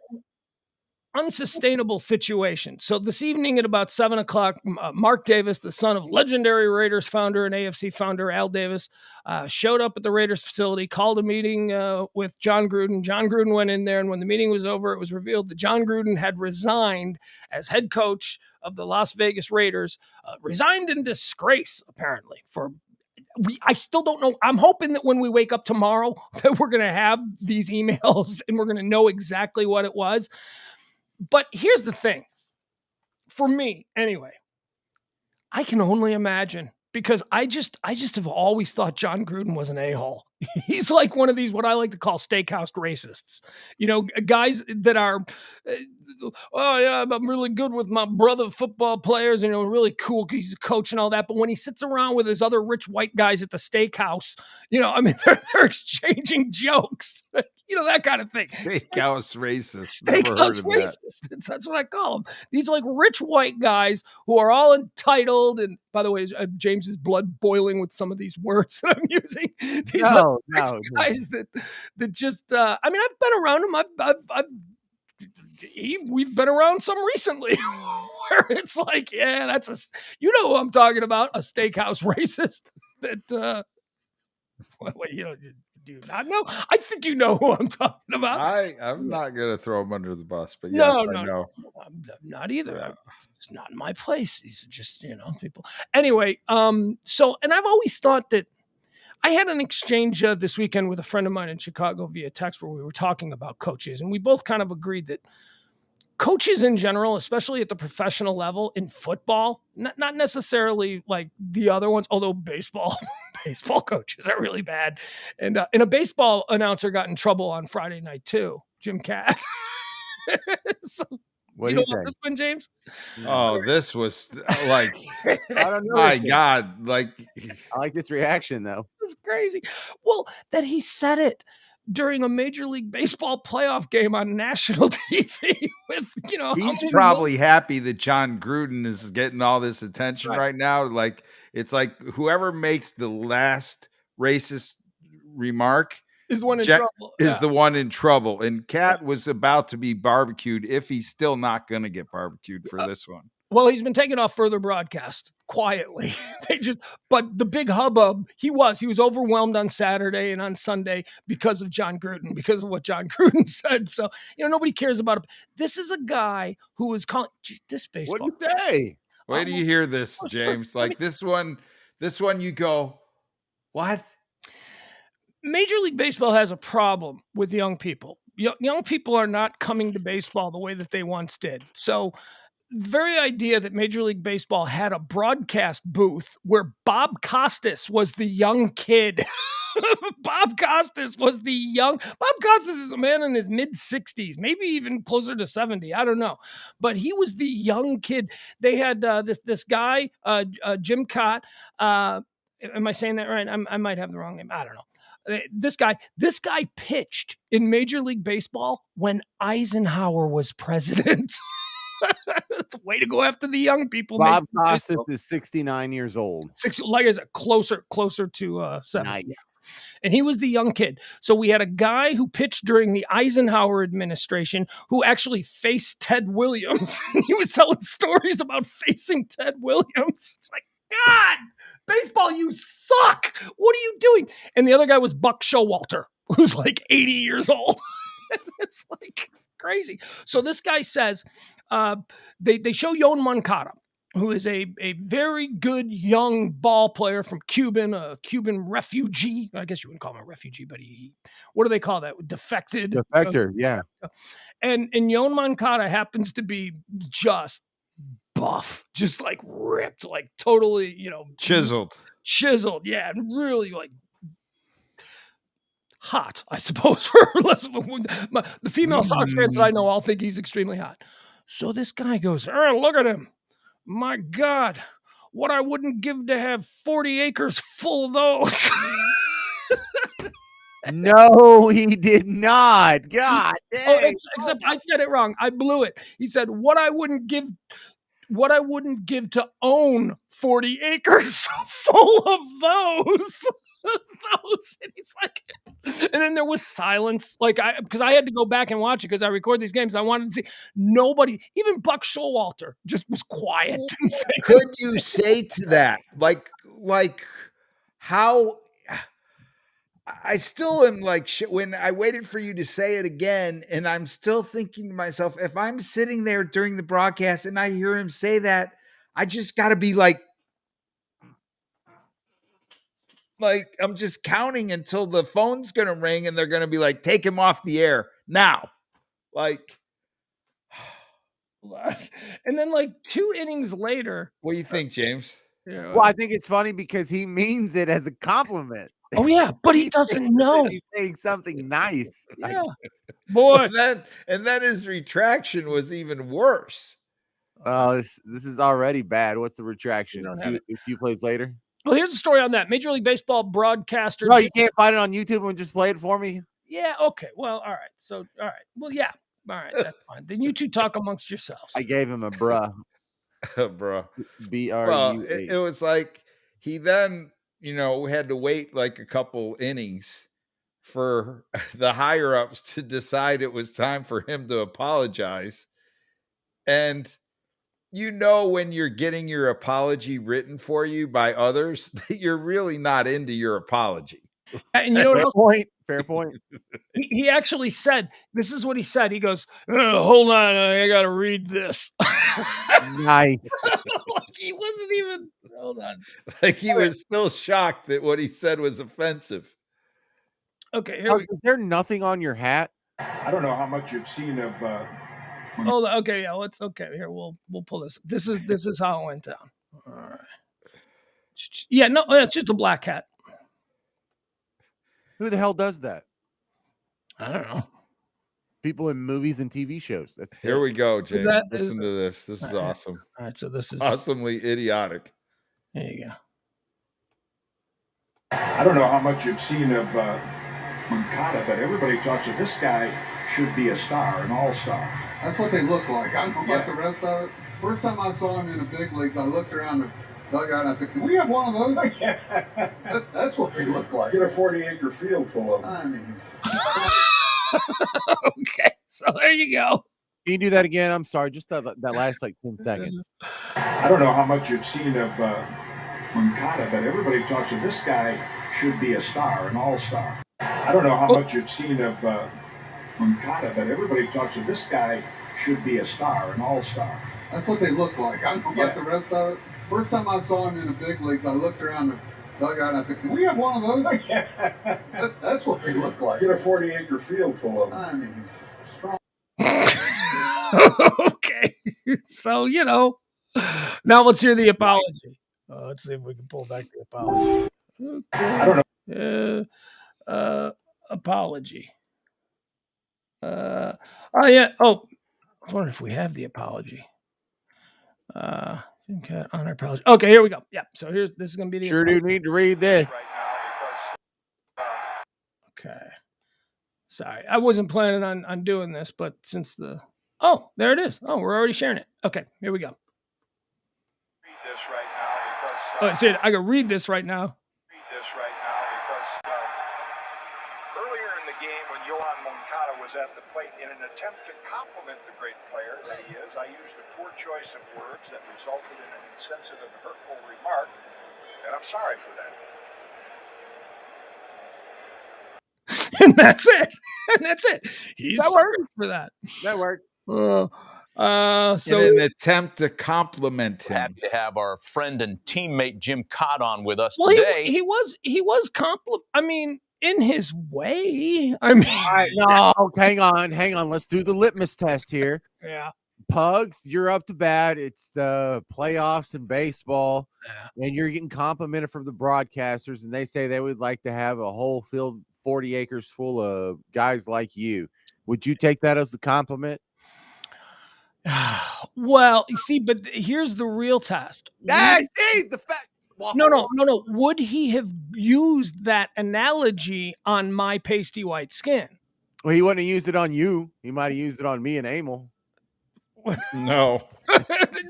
unsustainable situation. So this evening at about 7:00, Mark Davis, the son of legendary Raiders founder and AFC founder Al Davis, showed up at the Raiders facility, called a meeting with John Gruden. John Gruden went in there, and when the meeting was over, it was revealed that John Gruden had resigned as head coach of the Las Vegas Raiders, resigned in disgrace, apparently, I still don't know. I'm hoping that when we wake up tomorrow that we're going to have these emails and we're going to know exactly what it was. But here's the thing. For me, anyway, I can only imagine, because I just have always thought John Gruden was an a-hole. He's like one of these, what I like to call steakhouse racists. Guys that are, oh yeah, I'm really good with my brother football players, really cool because he's a coach and all that. But when he sits around with his other rich white guys at the steakhouse, they're exchanging jokes. That kind of thing. Steakhouse racist. Steakhouse racist. That's what I call them. These are like rich white guys who are all entitled. And by the way, James's blood boiling with some of these words that I'm using. These rich guys that just. I've been around them. We've been around some recently where it's like, yeah, that's who I'm talking about, a steakhouse racist that. Do you not know? I think you know who I'm talking about. I'm not going to throw him under the bus, but yes, I know. I'm not either. Yeah. It's not in my place. These are just, people. Anyway, and I've always thought that I had an exchange this weekend with a friend of mine in Chicago via text where we were talking about coaches, and we both kind of agreed that coaches in general, especially at the professional level in football, not necessarily like the other ones, although baseball coaches are really bad. And a baseball announcer got in trouble on Friday night too. Jim Cat. So, What you did know he say? about this one, James? Oh, this was like, I don't know. my God, like, I like this reaction though. That's crazy. Well, that he said it during a Major League Baseball playoff game on national TV with, how he's many probably happy that John Gruden is getting all this attention Right. right now. Like, it's like whoever makes the last racist remark is the one in trouble. is Yeah. the one in trouble. And Cat was about to be barbecued if he's still not going to get barbecued for this one. Well, he's been taken off further broadcast quietly. But the big hubbub, he was overwhelmed on Saturday and on Sunday because of John Gruden, because of what John Gruden said. So, nobody cares about him. This is a guy who was calling this baseball. What do you say? Wait till you hear this, James. Like this one you go, what? Major League Baseball has a problem with young people. Young people are not coming to baseball the way that they once did. So the very idea that Major League Baseball had a broadcast booth where Bob Costas was the young kid. Bob Costas is a man in his mid-60s, maybe even closer to 70. I don't know. But he was the young kid. They had this guy, Jim Cott. Am I saying that right? I might have the wrong name. I don't know. This guy pitched in Major League Baseball when Eisenhower was president. That's a way to go after the young people. Bob Costas is 69 years old. Like I said, closer to 70. Nice. And he was the young kid. So we had a guy who pitched during the Eisenhower administration who actually faced Ted Williams. And he was telling stories about facing Ted Williams. It's like, God, baseball, you suck. What are you doing? And the other guy was Buck Showalter, who's like 80 years old. It's like crazy. So this guy says, they show Yoan Moncada, who is a very good young ball player from a Cuban refugee. I guess you wouldn't call him a refugee, but what do they call that? Defected. Defector, yeah. And Yoan Moncada happens to be just buff, just like ripped, like totally, chiseled. Yeah, and really like hot, I suppose. For less of the female Sox fans that I know all think he's extremely hot. So this guy goes, look at him. My God, what I wouldn't give to have 40 acres full of those. No, he did not. God dang. Except I said it wrong. I blew it. He said, what I wouldn't give to own 40 acres full of those. And he's like, and then there was silence. Like because I had to go back and watch it because I record these games. I wanted to see nobody, even Buck Showalter, just was quiet. Could you say to that, like how? I still am like when I waited for you to say it again, and I'm still thinking to myself, if I'm sitting there during the broadcast and I hear him say that, I just got to be like I'm just counting until the phone's going to ring and they're going to be like, take him off the air now. Like, and then like 2 innings later. What do you think, James? Well, I think it's funny because he means it as a compliment. Oh yeah, but he doesn't know. He's saying something nice. Yeah. Boy. And then his retraction was even worse. Oh, this is already bad. What's the retraction? A few plays later? Well, here's the story on that. Major League Baseball broadcaster. No, you can't find it on YouTube and just play it for me? Yeah, okay. Well, all right. So, all right. Well, yeah. All right, that's fine. Then you two talk amongst yourselves. I gave him a bruh. Bruh. B-R-U-H. Well, it was like he then, had to wait like a couple innings for the higher ups to decide it was time for him to apologize. And when you're getting your apology written for you by others, that you're really not into your apology. And Fair point. He actually said, this is what he said. He goes, hold on, I got to read this. Nice. Like he wasn't even, hold on. Like he was still shocked that what he said was offensive. Okay, here we go. Is there nothing on your hat? I don't know how much you've seen of Hold on. Okay, yeah, here, we'll pull this. This is how it went down. All right. Yeah, no, it's just a black hat. Who the hell does that? I don't know. People in movies and TV shows. That's Here we go, James. that- Listen to this. This is awesome. All right, so this is Awesomely idiotic. There you go. I don't know how much you've seen of Moncada, but everybody talks of this guy should be a star, an all-star. That's what they look like. I don't know about the rest of it. First time I saw him in the big leagues, I looked around the dugout and I said, "Can we have one of those?" That's what they look like. Get a 40-acre field full of them. I mean, Okay, so there you go. Can you do that again? I'm sorry, just that last like 10 seconds. I don't know how much you've seen of Moncada, but everybody talks of this guy should be a star, an all-star. I don't know how much you've seen of Moncada, but everybody talks of this guy should be a star, an all-star. that's what they look like. I don't know about the rest of it. First time I saw him in the big leagues, I looked around the dugout and I said, "Can we have one of those?" That's what they look like. Get a 40-acre field full of them. I mean, strong. Okay, so now let's hear the apology. Let's see if we can pull back the apology. Okay. I don't know. Apology. Oh yeah. Oh, I was wondering if we have the apology. Okay, on our apology. Okay, here we go. Yeah. So this is gonna be the Sure do need to read this. Okay. Sorry, I wasn't planning on doing this, but since there it is. Oh, we're already sharing it. Okay, here we go. Read this right now because. Oh, see, I can read this right now. Read this right now because earlier in the game when Yohan Moncada was at the plate, in an attempt to compliment the great player that he is, I used a poor choice of words that resulted in an insensitive and hurtful remark, and I'm sorry for that. And that's it. He's That works for that. That worked. So In an attempt to compliment him. Happy to have our friend and teammate Jim Cott on with us well, today. he was I mean, in his way. I mean, All right, no, hang on. Let's do the litmus test here. yeah. Pugs, you're up to bat. It's the playoffs in baseball, Yeah. and you're getting complimented from the broadcasters, and they say they would like to have a whole field, 40 acres full of guys like you. Would you take that as a compliment? Well, you see, but here's the real test. See the fact. No. Would he have used that analogy on my pasty white skin? Well, he wouldn't have used it on you. He might have used it on me and Emil. No.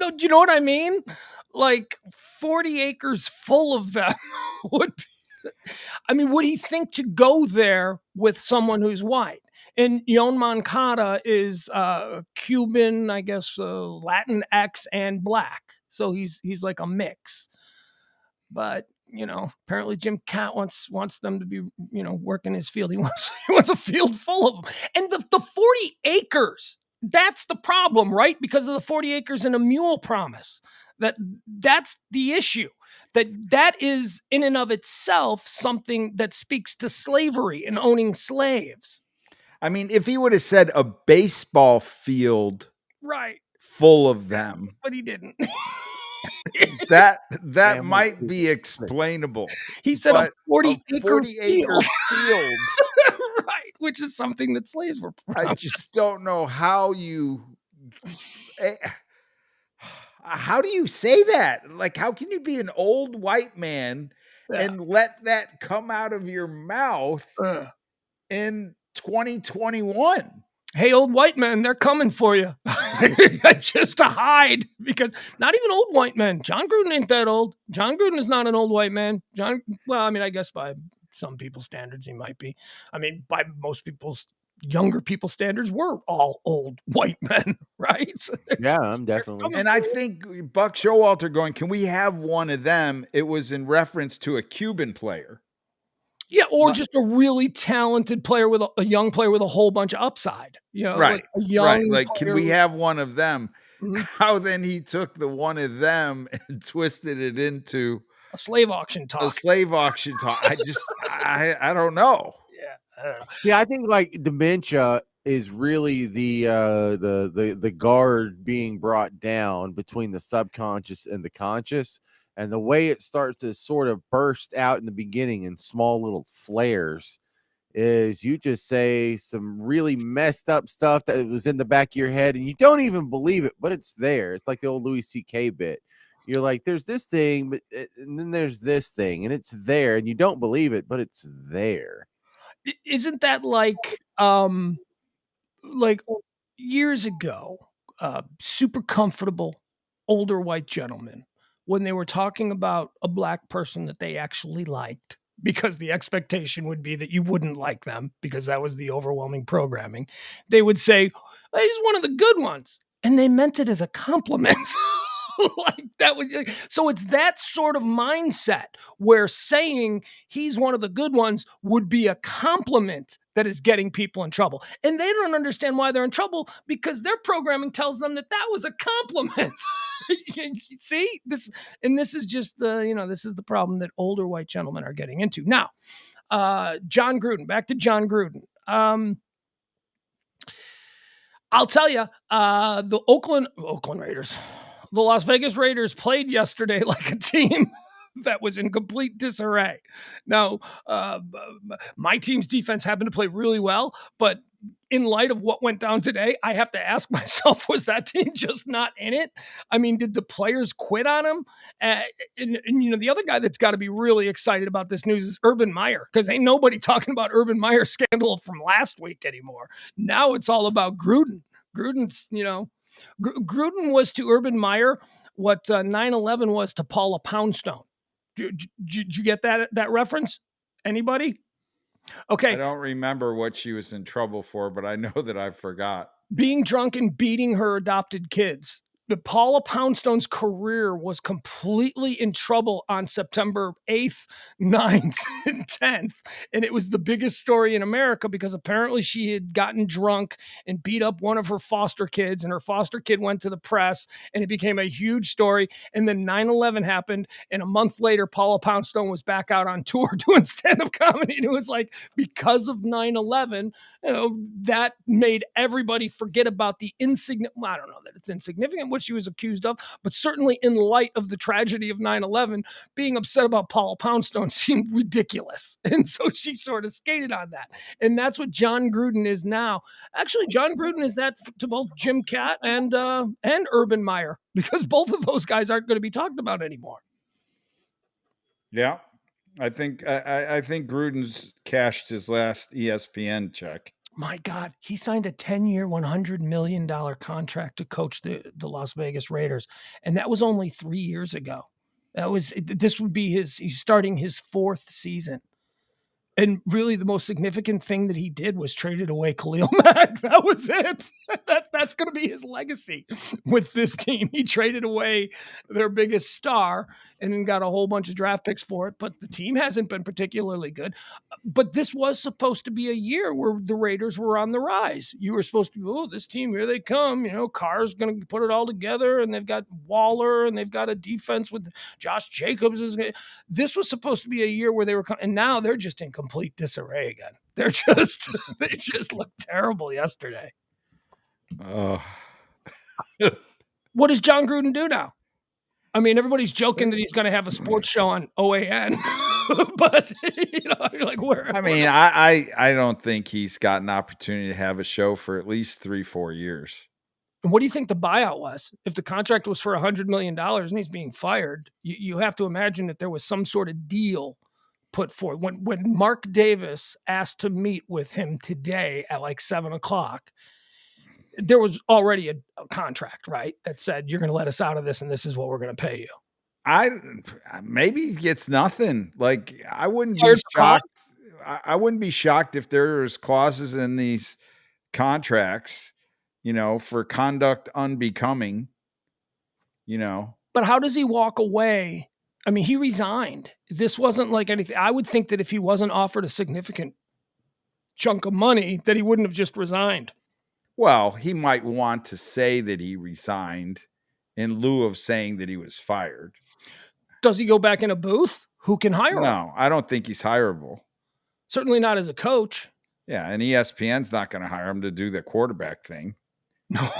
No, do you know what I mean? Like 40 acres full of them would be, I mean, would he think to go there with someone who's white? And Yohan Moncada is Cuban, I guess, Latin X and black. So he's like a mix. But apparently Jim Cat wants them to be, working his field. He wants a field full of them. And the 40 acres, that's the problem, right? Because of the 40 acres and a mule promise. That's the issue. That is in and of itself something that speaks to slavery and owning slaves. I mean, if he would have said a baseball field Right. full of them, But he didn't. that might be explainable. He said a But 40-acre field. right, which is something that slaves were proud I just don't know how you how do you say that? Like, how can you be an old white man and let that come out of your mouth in 2021? Hey, old white men, they're coming for you. Just to hide, because not even old white men. John Gruden ain't that old. John Gruden is not an old white man. Well, I mean, I guess by some people's standards, he might be. I mean, by most people's younger people's standards, we're all old white men, right? So yeah, I'm definitely. And I think Buck Showalter going, can we have one of them? It was in reference to a Cuban player. Yeah, or just a really talented player with a young player with a whole bunch of upside. Right, like a young Like, player. can we have one of them? Mhm. How then he took the one of them and twisted it into a slave auction talk? I don't know. Yeah, I don't know. Yeah, I think like dementia is really the guard being brought down between the subconscious and the conscious. And the way it starts to sort of burst out in the beginning in small little flares is you just say some really messed up stuff that was in the back of your head and you don't even believe it, but it's there. It's like the old Louis C.K. bit. You're like, there's this thing, but and then there's this thing, and it's there, and you don't believe it, but it's there. Isn't that like years ago, super comfortable older white gentlemen, when they were talking about a black person that they actually liked, because the expectation would be that you wouldn't like them because that was the overwhelming programming, they would say, "Hey, he's one of the good ones," and they meant it as a compliment. Like that would, so it's that sort of mindset where saying he's one of the good ones would be a compliment that is getting people in trouble. And they don't understand why they're in trouble because their programming tells them that that was a compliment. See this, and this is just this is the problem that older white gentlemen are getting into now. John Gruden, back to John Gruden. I'll tell you, the Oakland Raiders, the Las Vegas Raiders played yesterday like a team that was in complete disarray. Now, my team's defense happened to play really well, but in light of what went down today, I have to ask myself, was that team just not in it? I mean, did the players quit on them? And the other guy that's got to be really excited about this news is Urban Meyer, because ain't nobody talking about Urban Meyer's scandal from last week anymore. Now it's all about Gruden. Gruden's, Gruden was to Urban Meyer what 9/11 was to Paula Poundstone. Did you get that reference? Anybody? Okay. I don't remember what she was in trouble for, but I know that I forgot. Being drunk and beating her adopted kids. But Paula Poundstone's career was completely in trouble on September 8th, 9th, and 10th. And it was the biggest story in America because apparently she had gotten drunk and beat up one of her foster kids, and her foster kid went to the press, and it became a huge story. And then 9/11 happened, and a month later, Paula Poundstone was back out on tour doing stand-up comedy. And it was like, because of 9/11, that made everybody forget about the insignificant. I don't know that it's insignificant what she was accused of, but certainly in light of the tragedy of 9/11, being upset about Paula Poundstone seemed ridiculous. And so she sort of skated on that. And that's what John Gruden is now. Actually, John Gruden is that to both Jim Catt and Urban Meyer, because both of those guys aren't going to be talked about anymore. Yeah. I think Gruden's cashed his last ESPN check. My God, he signed a 10-year, $100 million contract to coach the Las Vegas Raiders. And that was only 3 years ago. This would be he's starting his 4th season. And really the most significant thing that he did was traded away Khalil Mack. That was it. That's going to be his legacy with this team. He traded away their biggest star and then got a whole bunch of draft picks for it. But the team hasn't been particularly good. But this was supposed to be a year where the Raiders were on the rise. You were supposed to be, this team, here they come. Carr's going to put it all together, and they've got Waller, and they've got a defense with Josh Jacobs. This was supposed to be a year where they were, and now they're just in complete disarray again. They just looked terrible yesterday. Oh. What does John Gruden do now? I mean, everybody's joking that he's going to have a sports show on OAN, but like where? I mean, I don't think he's got an opportunity to have a show for at least 3-4 years. And what do you think the buyout was? If the contract was for $100 million and he's being fired, you have to imagine that there was some sort of deal put forward. When Mark Davis asked to meet with him today at like 7:00, there was already a contract, right? That said, you're going to let us out of this and this is what we're going to pay you. Maybe he gets nothing. Like, I wouldn't be shocked. I wouldn't be shocked if there's clauses in these contracts, for conduct unbecoming, But how does he walk away? I mean, he resigned. This wasn't like anything. I would think that if he wasn't offered a significant chunk of money, that he wouldn't have just resigned. Well, he might want to say that he resigned in lieu of saying that he was fired. Does he go back in a booth? Who can hire him? No, I don't think he's hireable. Certainly not as a coach. Yeah, and ESPN's not going to hire him to do the quarterback thing. No,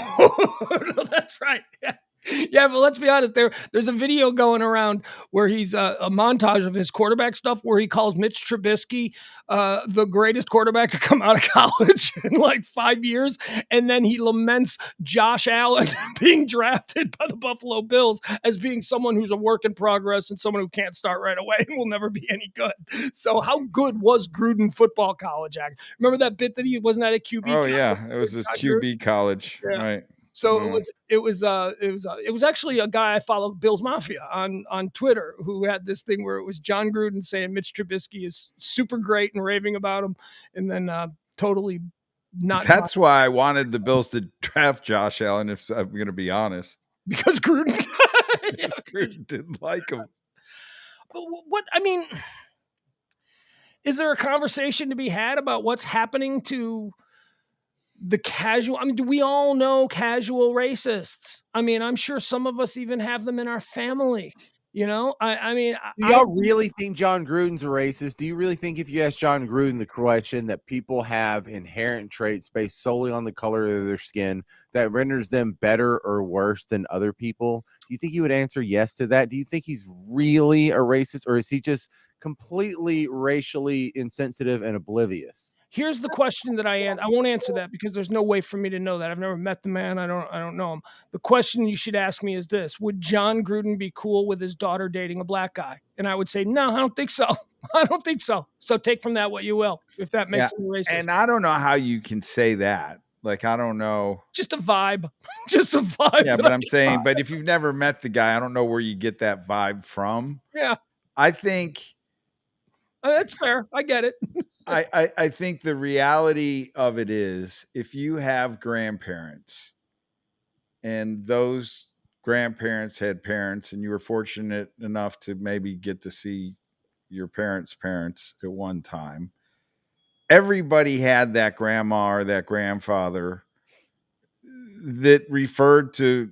that's right. Yeah. Yeah, but let's be honest. There's a video going around where he's a montage of his quarterback stuff where he calls Mitch Trubisky the greatest quarterback to come out of college in like 5 years, and then he laments Josh Allen being drafted by the Buffalo Bills as being someone who's a work in progress and someone who can't start right away and will never be any good. So, how good was Gruden football college act? Remember that bit that he wasn't at a QB? Oh yeah, it was this QB college, yeah. right? So it was actually a guy I followed, Bills Mafia, on Twitter, who had this thing where it was John Gruden saying Mitch Trubisky is super great and raving about him, and then totally not. That's why I wanted the Bills to draft Josh Allen. If I'm going to be honest, because Gruden, Gruden didn't like him. But what I mean, is there a conversation to be had about what's happening to the casual? I mean, do we all know casual racists? I mean, I'm sure some of us even have them in our family. You know, I mean, do y'all really think John Gruden's a racist? Do you really think if you ask John Gruden the question that people have inherent traits based solely on the color of their skin that renders them better or worse than other people? Do you think he would answer yes to that? Do you think he's really a racist, or is he just completely racially insensitive and oblivious? Here's the question that I won't answer that because there's no way for me to know that. I've never met the man. I don't know him. The question you should ask me is this: would John Gruden be cool with his daughter dating a black guy? And I would say, no, I don't think so. I don't think so. So take from that what you will, if that makes him racist. And I don't know how you can say that. Like, I don't know. Just a vibe. Just a vibe. Yeah, but I'm saying, but if you've never met the guy, I don't know where you get that vibe from. Yeah. I think that's fair. I get it. I think the reality of it is if you have grandparents and those grandparents had parents and you were fortunate enough to maybe get to see your parents' parents at one time, everybody had that grandma or that grandfather that referred to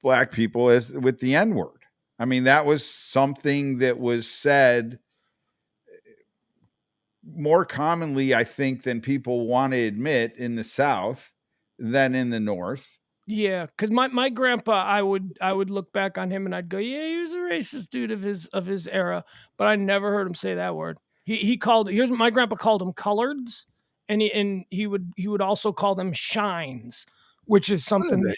black people as with the N-word. I mean, that was something that was said more commonly, I think, than people want to admit in the South than in the North. Yeah, because my grandpa, I would look back on him and I'd go, yeah, he was a racist dude of his era, but I never heard him say that word. He called here's my grandpa called them coloreds, and he would also call them shines, which is something that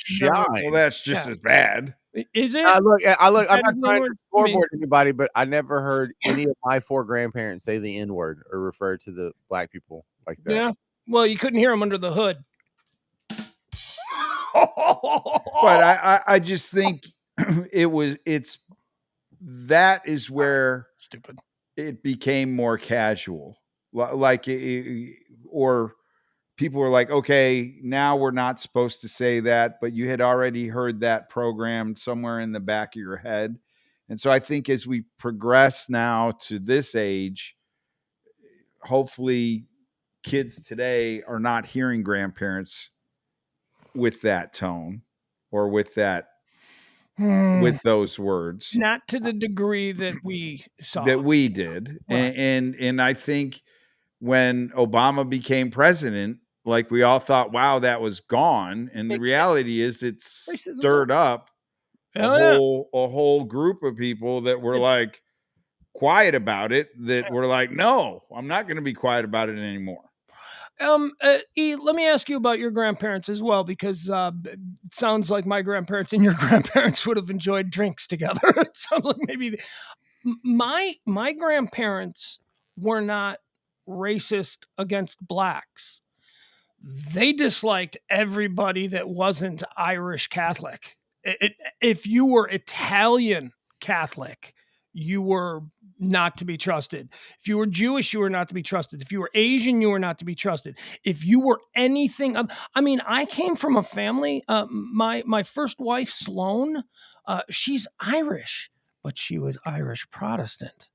well, that's just as bad. Is it? I look. I'm not trying to scoreboard anybody, but I never heard any of my 4 grandparents say the N-word or refer to the black people like that. Yeah. Well, you couldn't hear them under the hood. But I just think that is where stupid it became more casual, like or people were like, okay, now we're not supposed to say that, but you had already heard that programmed somewhere in the back of your head. And so I think as we progress now to this age, hopefully kids today are not hearing grandparents with that tone or with that with those words, not to the degree that we saw that we did. Right. And I think when Obama became president, like we all thought, wow, that was gone. And the reality is it stirred up a whole group of people that were like quiet about it, that were like, no, I'm not going to be quiet about it anymore. E, let me ask you about your grandparents as well, because it sounds like my grandparents and your grandparents would have enjoyed drinks together. It sounds like maybe my grandparents were not racist against blacks. They disliked everybody that wasn't Irish Catholic. If you were Italian Catholic, you were not to be trusted. If you were Jewish, you were not to be trusted. If you were Asian, you were not to be trusted. If you were anything, I mean, I came from a family. My first wife, Sloane, she's Irish, but she was Irish Protestant,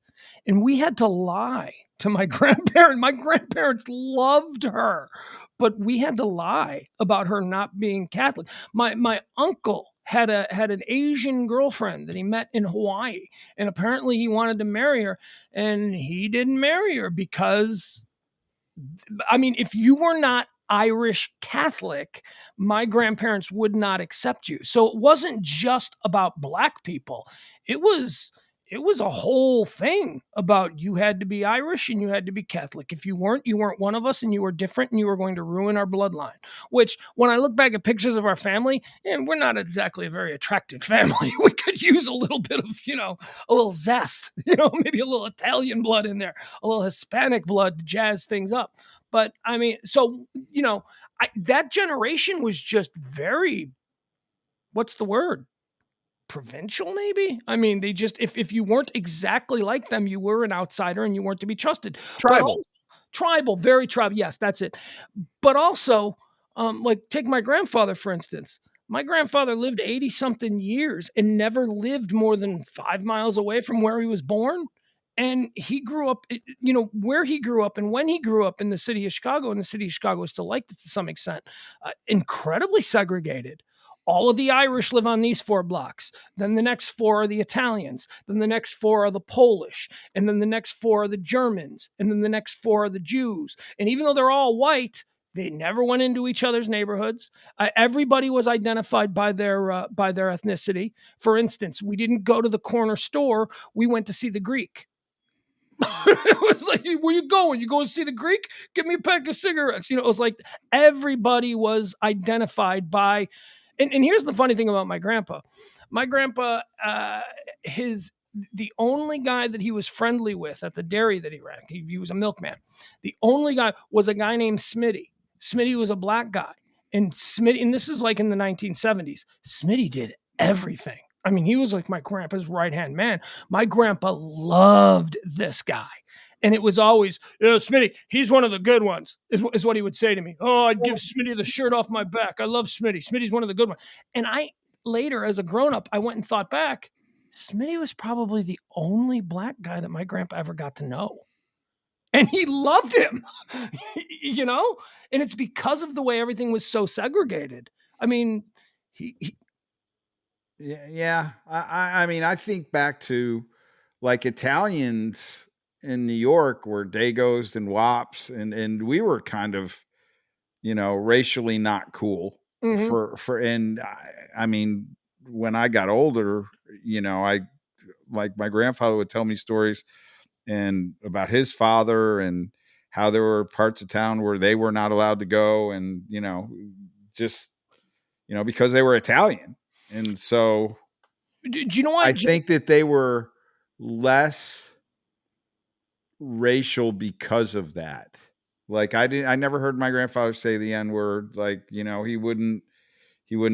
and we had to lie to my grandparents. My grandparents loved her, but we had to lie about her not being Catholic. My uncle had an Asian girlfriend that he met in Hawaii, and apparently he wanted to marry her, and he didn't marry her because, I mean, if you were not Irish Catholic, my grandparents would not accept you. So it wasn't just about black people. It was a whole thing about you had to be Irish and you had to be Catholic. If you weren't one of us and you were different and you were going to ruin our bloodline. Which, when I look back at pictures of our family, and we're not exactly a very attractive family, we could use a little bit of, a little zest, maybe a little Italian blood in there, a little Hispanic blood to jazz things up. But I mean, so, that generation was just very, what's the word? Provincial, maybe? I mean, they just, if you weren't exactly like them, you were an outsider and you weren't to be trusted. Tribal. Tribal, very tribal. Yes, that's it. But also, like, take my grandfather, for instance. My grandfather lived 80 something years and never lived more than 5 miles away from where he was born. And he grew up, where he grew up and when he grew up in the city of Chicago, and the city of Chicago is still like this to some extent, incredibly segregated. All of the Irish live on these 4 blocks. Then the next 4 are the Italians. Then the next 4 are the Polish. And then the next 4 are the Germans. And then the next 4 are the Jews. And even though they're all white, they never went into each other's neighborhoods. Everybody was identified by their ethnicity. For instance, we didn't go to the corner store. We went to see the Greek. It was like, where you going? You going to see the Greek? Give me a pack of cigarettes. It was like everybody was identified by. And here's the funny thing about my grandpa. My grandpa, the only guy that he was friendly with at the dairy that he ran, he was a milkman. The only guy was a guy named Smitty. Smitty was a black guy. And Smitty, and this is like in the 1970s, Smitty did everything. I mean, he was like my grandpa's right-hand man. My grandpa loved this guy. And it was always, Smitty, he's one of the good ones, is what he would say to me. Oh, I'd give Smitty the shirt off my back. I love Smitty. Smitty's one of the good ones. And I later, as a grown-up, I went and thought back, Smitty was probably the only black guy that my grandpa ever got to know. And he loved him, And it's because of the way everything was so segregated. I mean, Yeah. I mean, I think back to like Italians in New York were Dagos and Wops, and we were kind of, racially not cool and I mean, when I got older, I like my grandfather would tell me stories and about his father and how there were parts of town where they were not allowed to go, and just because they were Italian. And so do you know what? I think that they were less racial because of that. Like I never heard my grandfather say the N word. Like, he wouldn't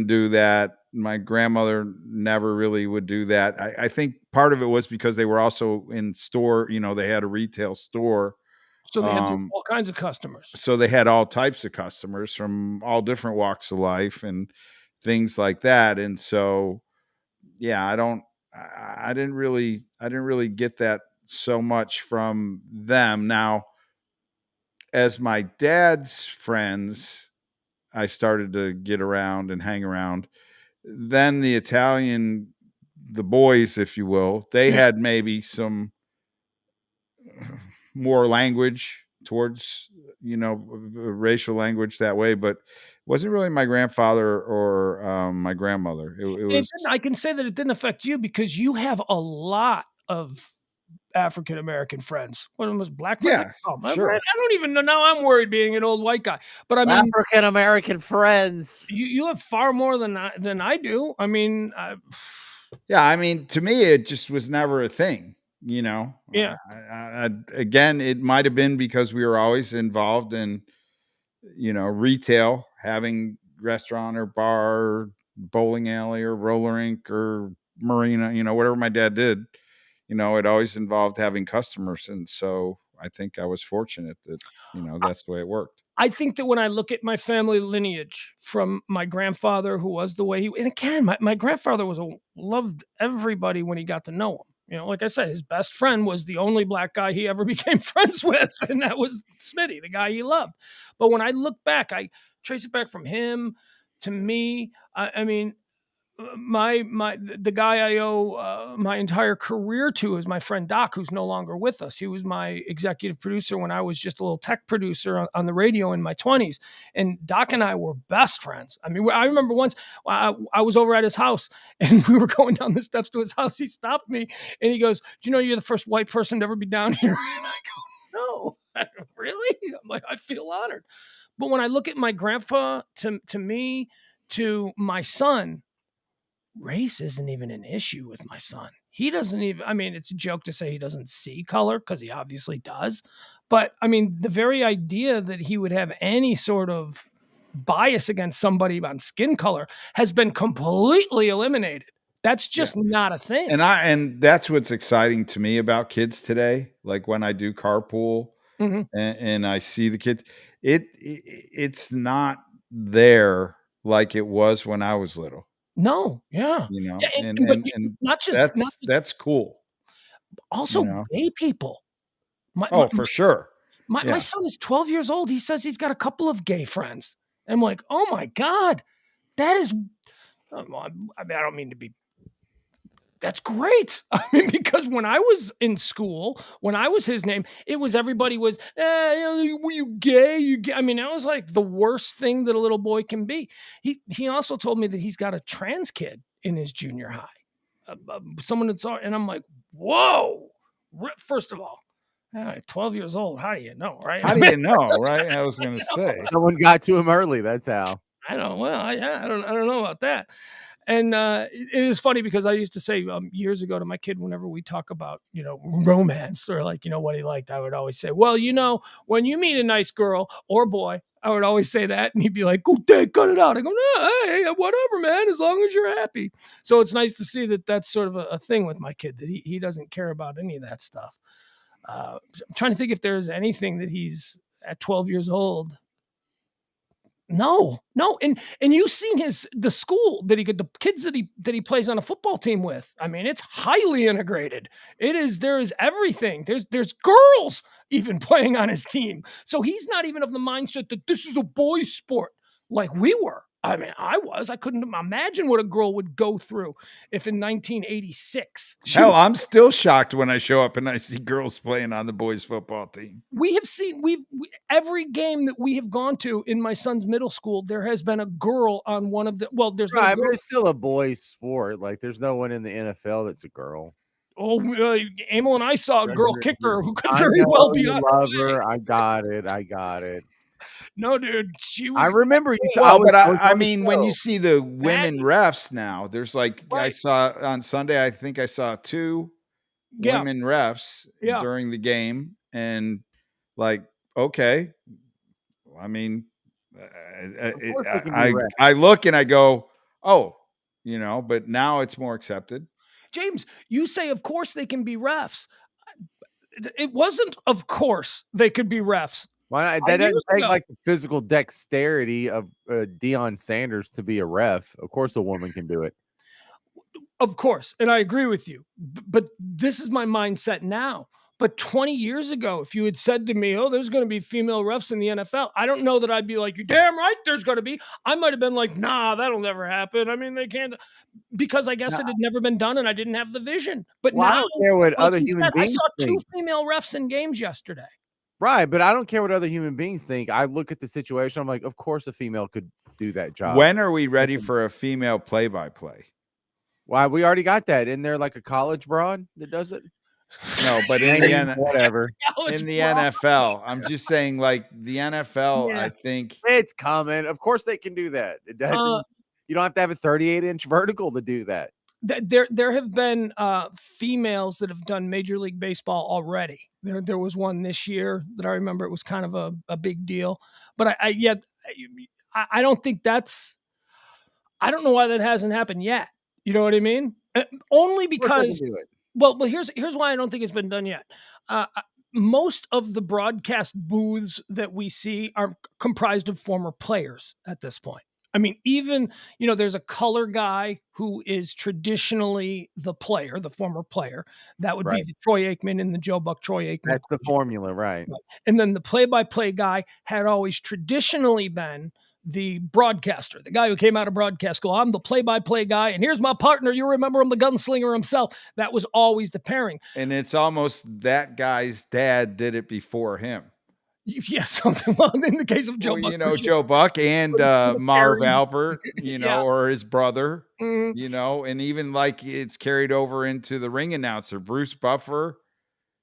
do that. My grandmother never really would do that. I think part of it was because they were also in store, they had a retail store. So they had all kinds of customers. So they had all types of customers from all different walks of life and things like that. And so, yeah, I didn't really get that so much from them. Now, as my dad's friends, I started to get around and hang around. Then the boys, if you will, they had maybe some more language towards, racial language that way, but it wasn't really my grandfather or my grandmother. It was. I can say that it didn't affect you because you have a lot of African American friends. One of them was black friends. Yeah, sure. I don't even know. Now I'm worried being an old white guy. But I mean, African American friends. You have far more than I do. I mean, yeah. I mean, to me, it just was never a thing. Yeah. Again, it might have been because we were always involved in, retail, having restaurant or bar, or bowling alley or roller rink or marina, whatever my dad did, it always involved having customers. And so I think I was fortunate that, that's the way it worked. I think that when I look at my family lineage from my grandfather, who was the way and again, my grandfather loved everybody when he got to know him. Like I said, his best friend was the only black guy he ever became friends with, and that was Smitty, the guy he loved. But when I look back, I trace it back from him to me. I mean, the guy I owe my entire career to is my friend Doc, who's no longer with us. He was my executive producer when I was just a little tech producer on the radio in my 20s. And Doc and I were best friends. I mean, I remember once I was over at his house and we were going down the steps to his house. He stopped me and he goes, "Do you know you're the first white person to ever be down here?" And I go, "No, really?" I'm like, I feel honored. But when I look at my grandpa, to me, to my son, race isn't even an issue with my son. He doesn't even, I mean, it's a joke to say he doesn't see color because he obviously does. But I mean, the very idea that he would have any sort of bias against somebody on skin color has been completely eliminated. That's just not a thing. And that's what's exciting to me about kids today. Like when I do carpool and I see the kids, it's not there like it was when I was little. No, yeah. You know, Yeah, and not just that's cool. Also, You know? gay people. For sure. My son is 12 years old. He says he's got a couple of gay friends. And I'm like, oh my God, that is, I mean, I don't mean to be, that's great. I mean, because when I was in school, when I was his name, it was everybody was, were you gay? You gay? I mean, that was like the worst thing that a little boy can be. He also told me that he's got a trans kid in his junior high. Someone that saw, and I'm like, whoa. First of all, 12 years old. How do you know, right? How do you know, right? I was going to say. Someone got to him early. That's how. I don't. Well, I don't know about that. And it is funny because I used to say years ago to my kid, whenever we talk about, romance or like, what he liked, I would always say, well, when you meet a nice girl or boy, I would always say that. And he'd be like, "Oh, Dad, cut it out." I go, "No, hey, whatever, man, as long as you're happy." So it's nice to see that that's sort of a thing with my kid, that he doesn't care about any of that stuff. I'm trying to think if there's anything that he's at 12 years old. No. And you've seen the school that the kids that he plays on a football team with. I mean, it's highly integrated. There is everything. There's girls even playing on his team. So he's not even of the mindset that this is a boys' sport like we were. I mean, I couldn't imagine what a girl would go through if in 1986. Hell, I'm still shocked when I show up and I see girls playing on the boys' football team. We have seen every game that we have gone to in my son's middle school, there has been a girl on one of the. Well, there's right, but it's still a boys' sport. Like, there's no one in the NFL that's a girl. Oh, Emil and I saw a girl kicker who could very well be on. Love her. I got it. No, dude, she was. I remember you. I mean, when you see the women refs now, there's like I saw on Sunday. I think I saw 2 women refs during the game, and like, okay, I mean, I look and I go, oh, but now it's more accepted. James, you say, of course they can be refs. It wasn't, of course they could be refs. Why not? That doesn't take like the physical dexterity of Deion Sanders to be a ref. Of course, a woman can do it. Of course, and I agree with you. But this is my mindset now. But 20 years ago, if you had said to me, "Oh, there's going to be female refs in the NFL," I don't know that I'd be like, "You're damn right, there's going to be." I might have been like, "Nah, that'll never happen." I mean, they can't, because I guess it had never been done, and I didn't have the vision. But now, I don't care what other human beings I saw think. 2 female refs in games yesterday. Right, but I don't care what other human beings think. I look at the situation. I'm like, of course, a female could do that job. When are we ready for a female play-by-play? Why, we already got that. Isn't there like a college broad that does it? No, but in the whatever in the NFL, I'm just saying, like the NFL, I think it's coming. Of course, they can do that. It doesn't. You don't have to have a 38-inch vertical to do that. There have been females that have done Major League Baseball already. There was one this year that I remember. It was kind of a big deal, but I don't think that's. I don't know why that hasn't happened yet. You know what I mean? Only because. Well, here's why I don't think it's been done yet. Most of the broadcast booths that we see are comprised of former players at this point. I mean, even, there's a color guy who is traditionally the player, the former player. That would be the Troy Aikman and the Joe Buck Troy Aikman. That's the formula, right? And then the play-by-play guy had always traditionally been the broadcaster, the guy who came out of broadcast school. I'm the play-by-play guy, and here's my partner. You remember him, the gunslinger himself. That was always the pairing. And it's almost that guy's dad did it before him. Yeah, something. Well, in the case of Joe Buck, Joe Buck and Marv Albert, Yeah. or his brother, Mhm. and even like it's carried over into the ring announcer, Bruce Buffer,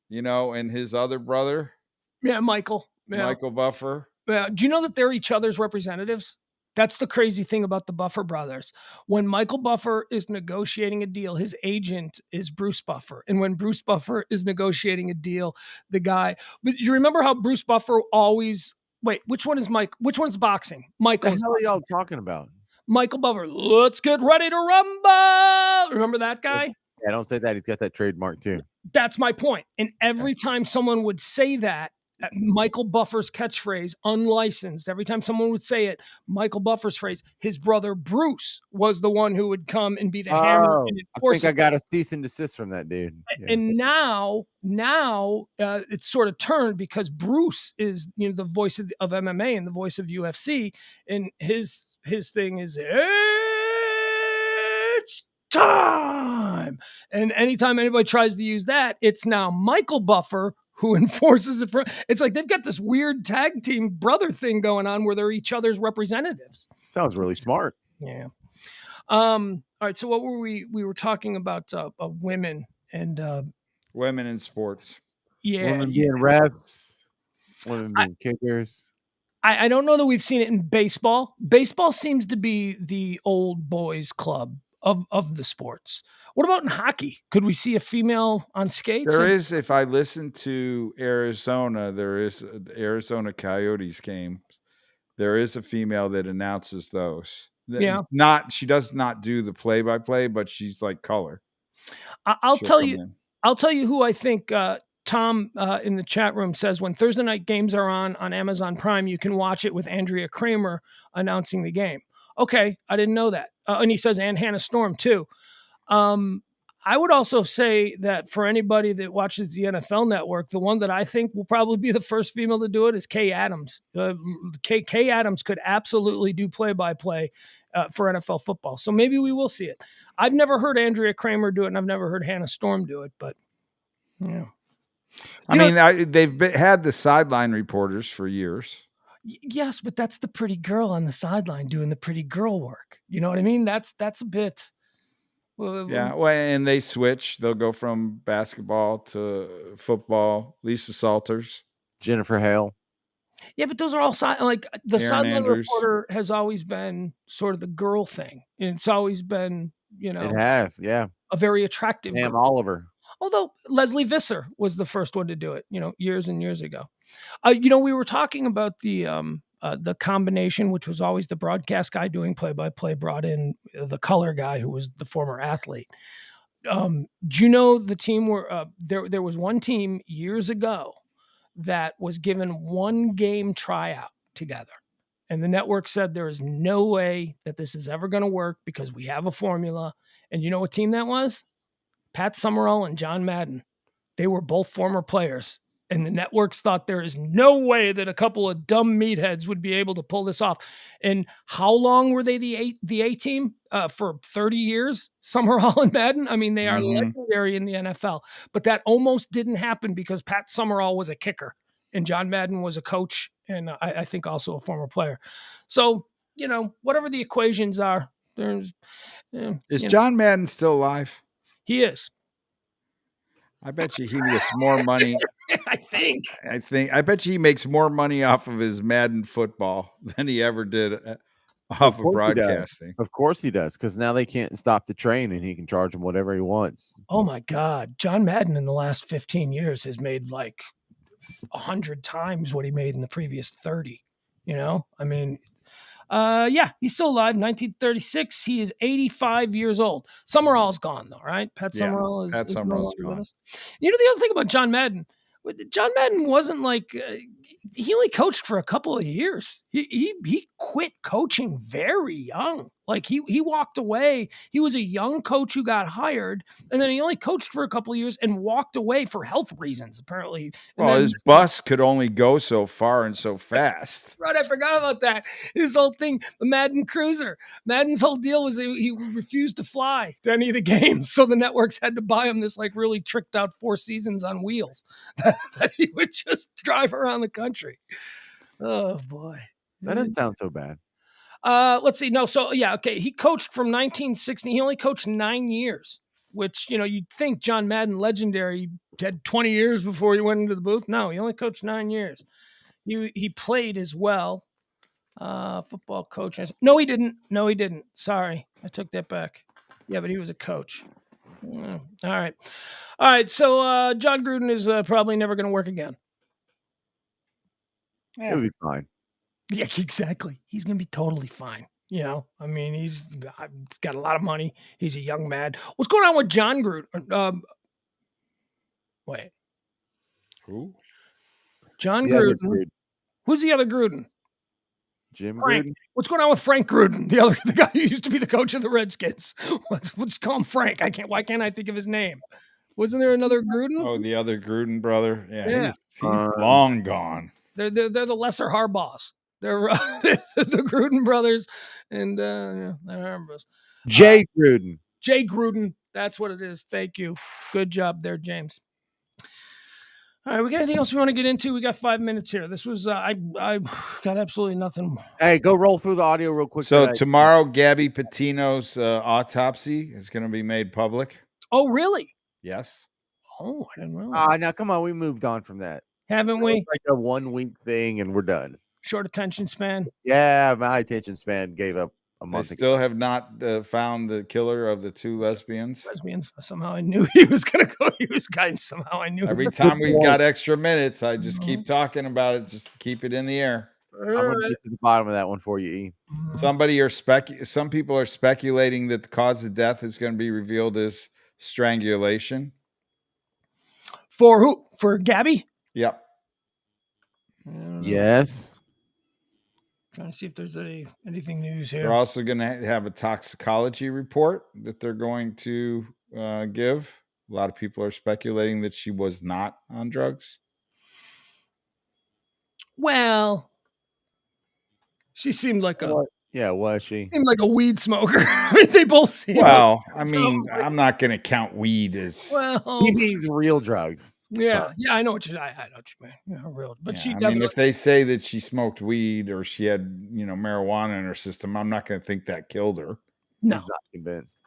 and his other brother, Yeah, Michael. Yeah. Michael Buffer. Yeah. Do you know that they're each other's representatives? That's the crazy thing about the Buffer brothers. When Michael Buffer is negotiating a deal, his agent is Bruce Buffer. And when Bruce Buffer is negotiating a deal, the guy, but you remember how Bruce Buffer always, wait, which one is Mike? Which one's boxing? Michael. What the hell are y'all talking about? Michael Buffer, let's get ready to rumble. Remember that guy? Yeah, don't say that. He's got that trademark too. That's my point. And every time someone would say that, Michael Buffer's catchphrase, unlicensed, every time someone would say it, Michael Buffer's phrase, his brother Bruce was the one who would come and be the hammer and enforce I think I got a cease and desist from that dude. Yeah. And now it's sort of turned because Bruce is the voice of MMA and the voice of UFC, and his thing is it's time. And anytime anybody tries to use that, it's now Michael Buffer who enforces it. It's like they've got this weird tag team brother thing going on where they're each other's representatives. Sounds really smart. Yeah. All right. So what were we were talking about women and women in sports. Yeah. Women being refs, women being kickers. I don't know that we've seen it in baseball. Baseball seems to be the old boys club of the sports. What about in hockey? Could we see a female on skates? There is, if I listen to Arizona, there is the Arizona Coyotes game. There is a female that announces those. Yeah. She does not do the play-by-play, but she's like color. I'll tell you who I think Tom in the chat room says when Thursday night games are on Amazon Prime, you can watch it with Andrea Kramer announcing the game. Okay, I didn't know that. And he says, and Hannah Storm too. I would also say that for anybody that watches the NFL Network, the one that I think will probably be the first female to do it is Kay Adams. Kay Adams could absolutely do play-by-play for NFL football. So maybe we will see it. I've never heard Andrea Kramer do it, and I've never heard Hannah Storm do it, but yeah. They've had the sideline reporters for years. Yes, but that's the pretty girl on the sideline doing the pretty girl work. You know what I mean? That's a bit. Yeah, well, and they switch. They'll go from basketball to football. Lisa Salters, Jennifer Hale. Yeah, but those are all like the sideline reporter has always been sort of the girl thing, and it's always been it has, yeah, a very attractive. Pam Oliver. Although Leslie Visser was the first one to do it, years and years ago. We were talking about the combination, which was always the broadcast guy doing play-by-play, brought in the color guy who was the former athlete. Do you know the team where there was one team years ago that was given one game tryout together, and the network said there is no way that this is ever going to work because we have a formula. And you know what team that was? Pat Summerall and John Madden. They were both former players. And the networks thought there is no way that a couple of dumb meatheads would be able to pull this off. And how long were they the A team? For 30 years, Summerall and Madden. I mean, they are legendary in the NFL. But that almost didn't happen because Pat Summerall was a kicker and John Madden was a coach and I think also a former player. So, whatever the equations are, there's... Is John Madden still alive? He is. I bet you he gets more money. I bet you he makes more money off of his Madden football than he ever did off of broadcasting. Of course he does, because now they can't stop the train and he can charge them whatever he wants. Oh my God. John Madden in the last 15 years has made like 100 times what he made in the previous 30. I mean, yeah, he's still alive. 1936. He is 85 years old. Summerall's gone though, right? Pat Summerall is no longer with us. The other thing about John Madden wasn't like he only coached for a couple of years. He quit coaching very young. Like he walked away. He was a young coach who got hired, and then he only coached for a couple of years and walked away for health reasons, apparently. And Well, then his bus could only go so far and so fast. right, I forgot about that. His whole thing, the Madden Cruiser. Madden's whole deal was he refused to fly to any of the games, so the networks had to buy him this like really tricked out 4 seasons on wheels that he would just drive around the country. Oh boy, That doesn't sound so bad. let's see. No, so yeah, okay. He coached from 1960. He only coached 9 years, which you'd think John Madden, legendary, had 20 years before he went into the booth. No, he only coached 9 years. He played as well. Football coach. No, he didn't. No, he didn't. Sorry, I took that back. Yeah, but he was a coach. All right. So John Gruden is probably never going to work again. It would be fine. Yeah, exactly. He's going to be totally fine. I mean, he's got a lot of money. He's a young man. What's going on with John Gruden? Wait. Who? John The other Gruden. Gruden. Who's the other Gruden? Jim Frank. Gruden. What's going on with Frank Gruden? The guy who used to be the coach of the Redskins. Let's call him Frank. Why can't I think of his name? Wasn't there another Gruden? Oh, the other Gruden brother. Yeah. He's long gone. They're the lesser Harbaughs. They're the Gruden brothers, and the Harbaughs. Jay Gruden. Jay Gruden. That's what it is. Thank you. Good job there, James. All right, we got anything else we want to get into? We got 5 minutes here. This was I got absolutely nothing. Hey, go roll through the audio real quick. So tomorrow, Gabby Petito's autopsy is going to be made public. Oh, really? Yes. Oh, I didn't know. Now come on, we moved on from that. Haven't we? Like a 1 week thing, and we're done. Short attention span. Yeah, my attention span gave up a month They ago. still have not found the killer of the 2 lesbians. Somehow I knew he was going to go. He was guiding. Somehow I knew. Every time we've got extra minutes, I just keep talking about it, just to keep it in the air. I'm going to get to the bottom of that one for you, E. Some people are speculating that the cause of death is going to be revealed as strangulation. For who? For Gabby? Yep. Yes. Trying to see if there's anything news here. They're also going to have a toxicology report that they're going to give. A lot of people are speculating that she was not on drugs. Well, she seemed like was she? Seemed like a weed smoker. I mean, they both seem. Well, I mean, I'm not going to count weed as. Well, he means real drugs. Yeah, I know what you mean. Yeah, real. But she. I mean, if they say that she smoked weed or she had, marijuana in her system, I'm not going to think that killed her. No, he's not convinced.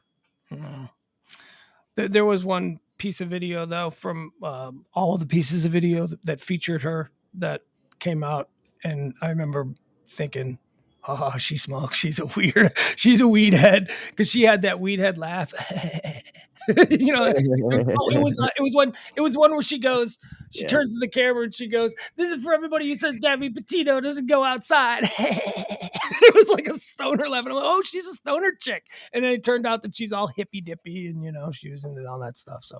No. There was one piece of video though from all of the pieces of video that featured her that came out, and I remember thinking, "Oh, she smokes. She's a weed head," because she had that weed head laugh. It was one where she goes, she turns to the camera and she goes, "This is for everybody who says Gabby Petito doesn't go outside." It was like a stoner laugh. I'm like, oh, she's a stoner chick. And then it turned out that she's all hippy dippy and she was into all that stuff. So,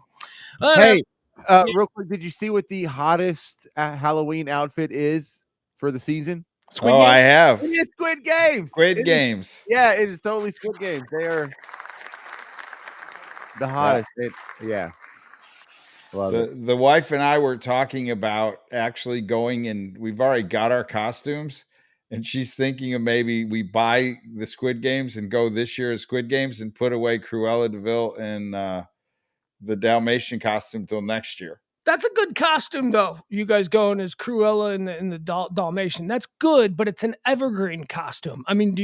hey, real quick, did you see what the hottest Halloween outfit is for the season? Squid Games? I have. It is Squid Games. Squid Games. Yeah, it is totally Squid Games. They are the hottest. Yeah. The wife and I were talking about actually going, and we've already got our costumes, and she's thinking of maybe we buy the Squid Games and go this year as Squid Games and put away Cruella DeVille and the Dalmatian costume till next year. That's a good costume, though. You guys going as Cruella and the Dalmatian. That's good, but it's an evergreen costume. I mean,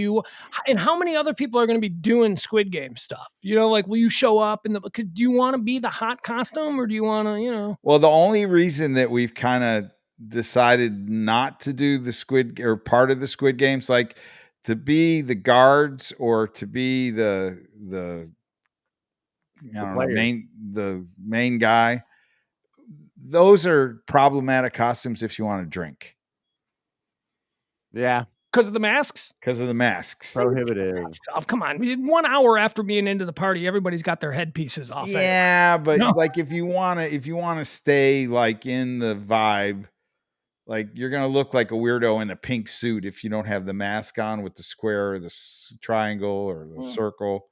and how many other people are going to be doing Squid Game stuff? Will you show up because do you want to be the hot costume or do you want to, Well, the only reason that we've kind of decided not to do the Squid or part of the Squid Games, like to be the guards or to be the main guy. Those are problematic costumes if you want to drink. Yeah. Because of the masks? Because of the masks. Prohibitive. Oh, come on. 1 hour after being into the party, everybody's got their headpieces off. Yeah, but like if you want to stay like in the vibe, like you're gonna look like a weirdo in a pink suit if you don't have the mask on with the square or the triangle or the circle.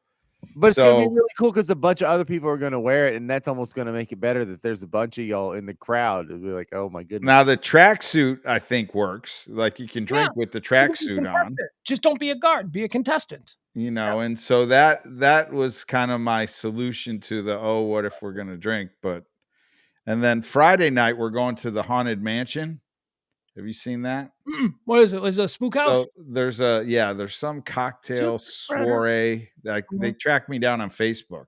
But it's gonna be really cool because a bunch of other people are gonna wear it, and that's almost gonna make it better that there's a bunch of y'all in the crowd. It'll be like, oh my goodness. Now the tracksuit I think works. Like you can drink with the tracksuit on. Just don't be a guard, be a contestant. You know, and so that was kind of my solution to the what if we're gonna drink, and then Friday night we're going to the Haunted Mansion. Have you seen that? What is it? Is it a spook house? So there's some cocktail soiree. Like they tracked me down on Facebook.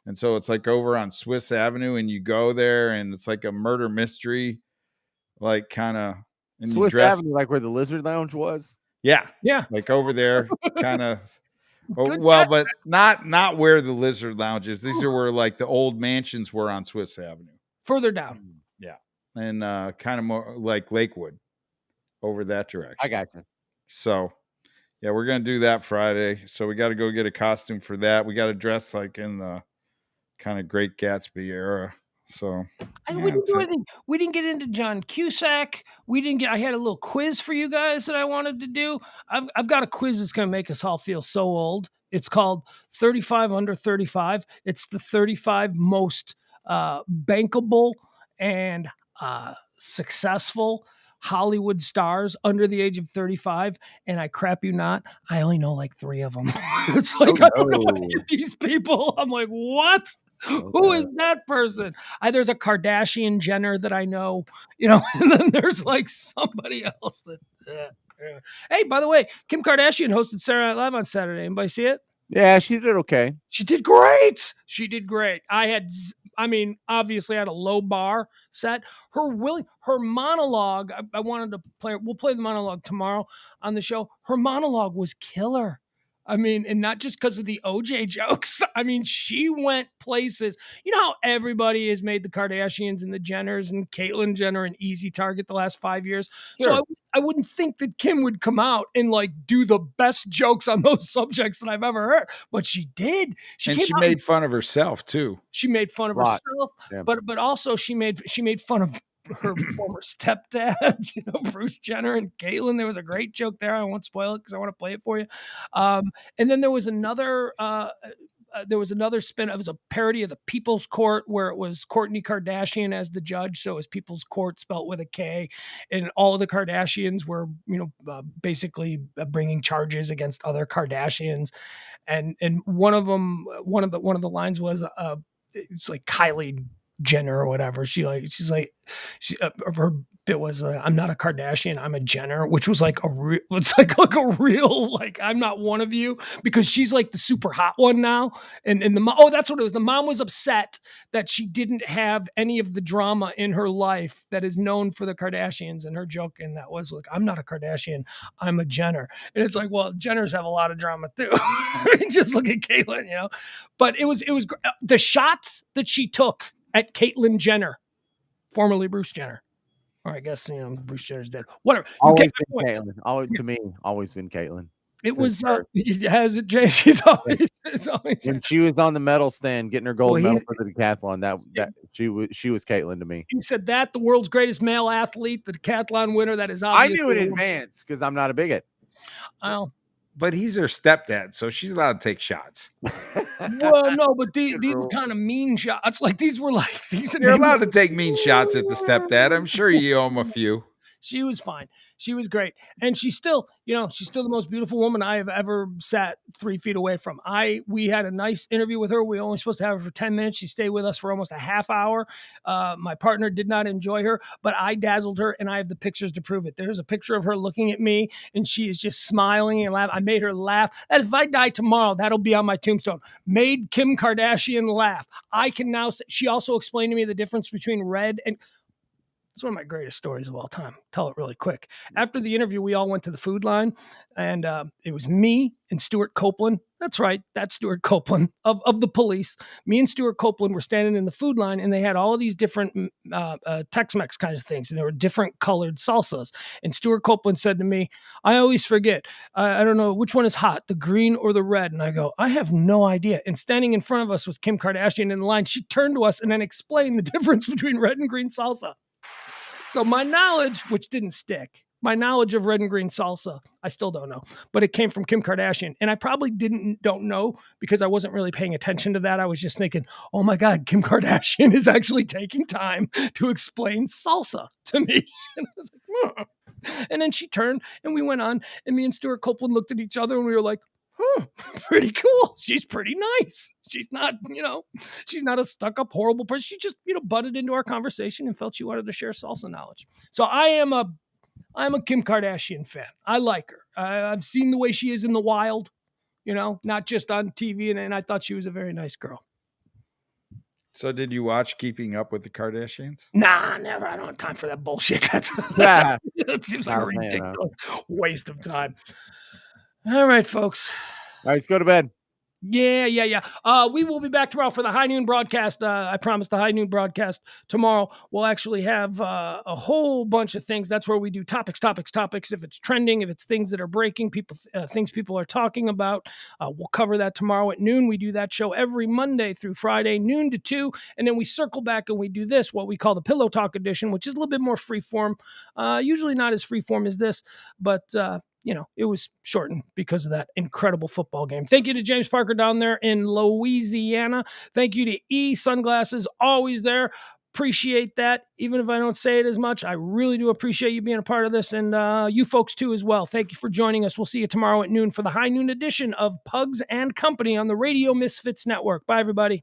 And so it's like over on Swiss Avenue, and you go there and it's like a murder mystery, like kind of Swiss Avenue, like where the Lizard Lounge was. Yeah. Yeah. Like over there, kind of. Well, but not where the Lizard Lounge is. These are where like the old mansions were on Swiss Avenue. Further down. Yeah. And kind of more like Lakewood over that direction. I got you. So yeah, we're gonna do that Friday. So we got to go get a costume for that. We got to dress like in the kind of Great Gatsby era. So we didn't do anything. We didn't get into John Cusack. I had a little quiz for you guys that I wanted to do. I've got a quiz that's going to make us all feel so old. It's called 35 Under 35. It's the 35 most bankable and successful Hollywood stars under the age of 35, and I crap you not, I only know like 3 of them. It's like I don't know any of these people. I'm like, what? Who is that person? There's a Kardashian Jenner that I know, and then there's like somebody else that. Hey, by the way, Kim Kardashian hosted Saturday Night Live on Saturday. Anybody see it? Yeah, she did okay. She did great. Obviously I had a low bar set. Her monologue, I wanted to play. We'll play the monologue tomorrow on the show. Her monologue was killer. And not just because of the OJ jokes. She went places. You know how everybody has made the Kardashians and the Jenners and Caitlyn Jenner an easy target the last 5 years. Sure. So I wouldn't think that Kim would come out and like do the best jokes on those subjects that I've ever heard, but she did. She made fun of herself too. She made fun of herself, yeah. but also she made fun of her former stepdad, Bruce Jenner and Caitlyn. There was a great joke there. I won't spoil it because I want to play it for you. And then there was another spin. It was a parody of the People's Court where it was Kourtney Kardashian as the judge. So it was People's Court spelt with a K, and all of the Kardashians were, basically bringing charges against other Kardashians. And one of the lines was, it's like Kylie Jenner or whatever. Her bit was I'm not a Kardashian, I'm a Jenner, which was like it's like a real like I'm not one of you, because she's like the super hot one now. And that's what it was. The mom was upset that she didn't have any of the drama in her life that is known for the Kardashians, and her joke in that was like, I'm not a Kardashian, I'm a Jenner. And it's like, well, Jenners have a lot of drama too. Just look at Caitlyn, But it was the shots that she took at Caitlyn Jenner, formerly Bruce Jenner. Or I guess, Bruce Jenner's dead. Whatever. Always been Caitlyn. To me, always been Caitlyn. It was, has it, Jay? She's always, it's always. When she was on the medal stand getting her gold medal for the decathlon, that she was Caitlyn to me. You said that, the world's greatest male athlete, the decathlon winner, that is obvious. I knew in advance because I'm not a bigot. Well, but he's her stepdad, so she's allowed to take shots. Well, no, but these were kind of mean shots. Like these were like these. You're allowed to take mean shots at the stepdad. I'm sure you owe him a few. She was fine. She was great. And she's still, she's still the most beautiful woman I have ever sat 3 feet away from. We had a nice interview with her. We were only supposed to have her for 10 minutes. She stayed with us for almost a half hour. My partner did not enjoy her, but I dazzled her, and I have the pictures to prove it. There's a picture of her looking at me, and she is just smiling and laughing. I made her laugh. And if I die tomorrow, that'll be on my tombstone. Made Kim Kardashian laugh. I can now say, she also explained to me the difference between red and... It's one of my greatest stories of all time. Tell it really quick. After the interview, we all went to the food line, and it was me and Stuart Copeland. That's right. That's Stuart Copeland of the police. Me and Stuart Copeland were standing in the food line, and they had all of these different Tex-Mex kinds of things, and there were different colored salsas. And Stuart Copeland said to me, I always forget. I don't know which one is hot, the green or the red. And I go, I have no idea. And standing in front of us was Kim Kardashian in the line. She turned to us and then explained the difference between red and green salsa. So my knowledge, which didn't stick, my knowledge of red and green salsa, I still don't know, but it came from Kim Kardashian. And I probably don't know because I wasn't really paying attention to that. I was just thinking, oh my God, Kim Kardashian is actually taking time to explain salsa to me. And I was like, huh. And then she turned and we went on, and me and Stuart Copeland looked at each other and we were like, huh, pretty cool. She's pretty nice. She's not, she's not a stuck-up, horrible person. She just, butted into our conversation and felt she wanted to share salsa knowledge. So I'm a Kim Kardashian fan. I like her. I've seen the way she is in the wild, not just on TV, and I thought she was a very nice girl. So did you watch Keeping Up with the Kardashians? Nah, never. I don't have time for that bullshit. Yeah. That seems like a Not a fan, ridiculous waste of time. All right, folks. All right, let's go to bed. Yeah. We will be back tomorrow for the High Noon broadcast. I promise the High Noon broadcast tomorrow. We'll actually have a whole bunch of things. That's where we do topics. If it's trending, if it's things that are breaking, things people are talking about, we'll cover that tomorrow at noon. We do that show every Monday through Friday, noon to 2. And then we circle back and we do this, what we call the Pillow Talk edition, which is a little bit more freeform. Usually not as freeform as this, but it was shortened because of that incredible football game. Thank you to James Parker down there in Louisiana. Thank you to E Sunglasses, always there. Appreciate that. Even if I don't say it as much, I really do appreciate you being a part of this, and you folks too as well. Thank you for joining us. We'll see you tomorrow at noon for the High Noon edition of Pugs and Company on the Radio Misfits Network. Bye, everybody.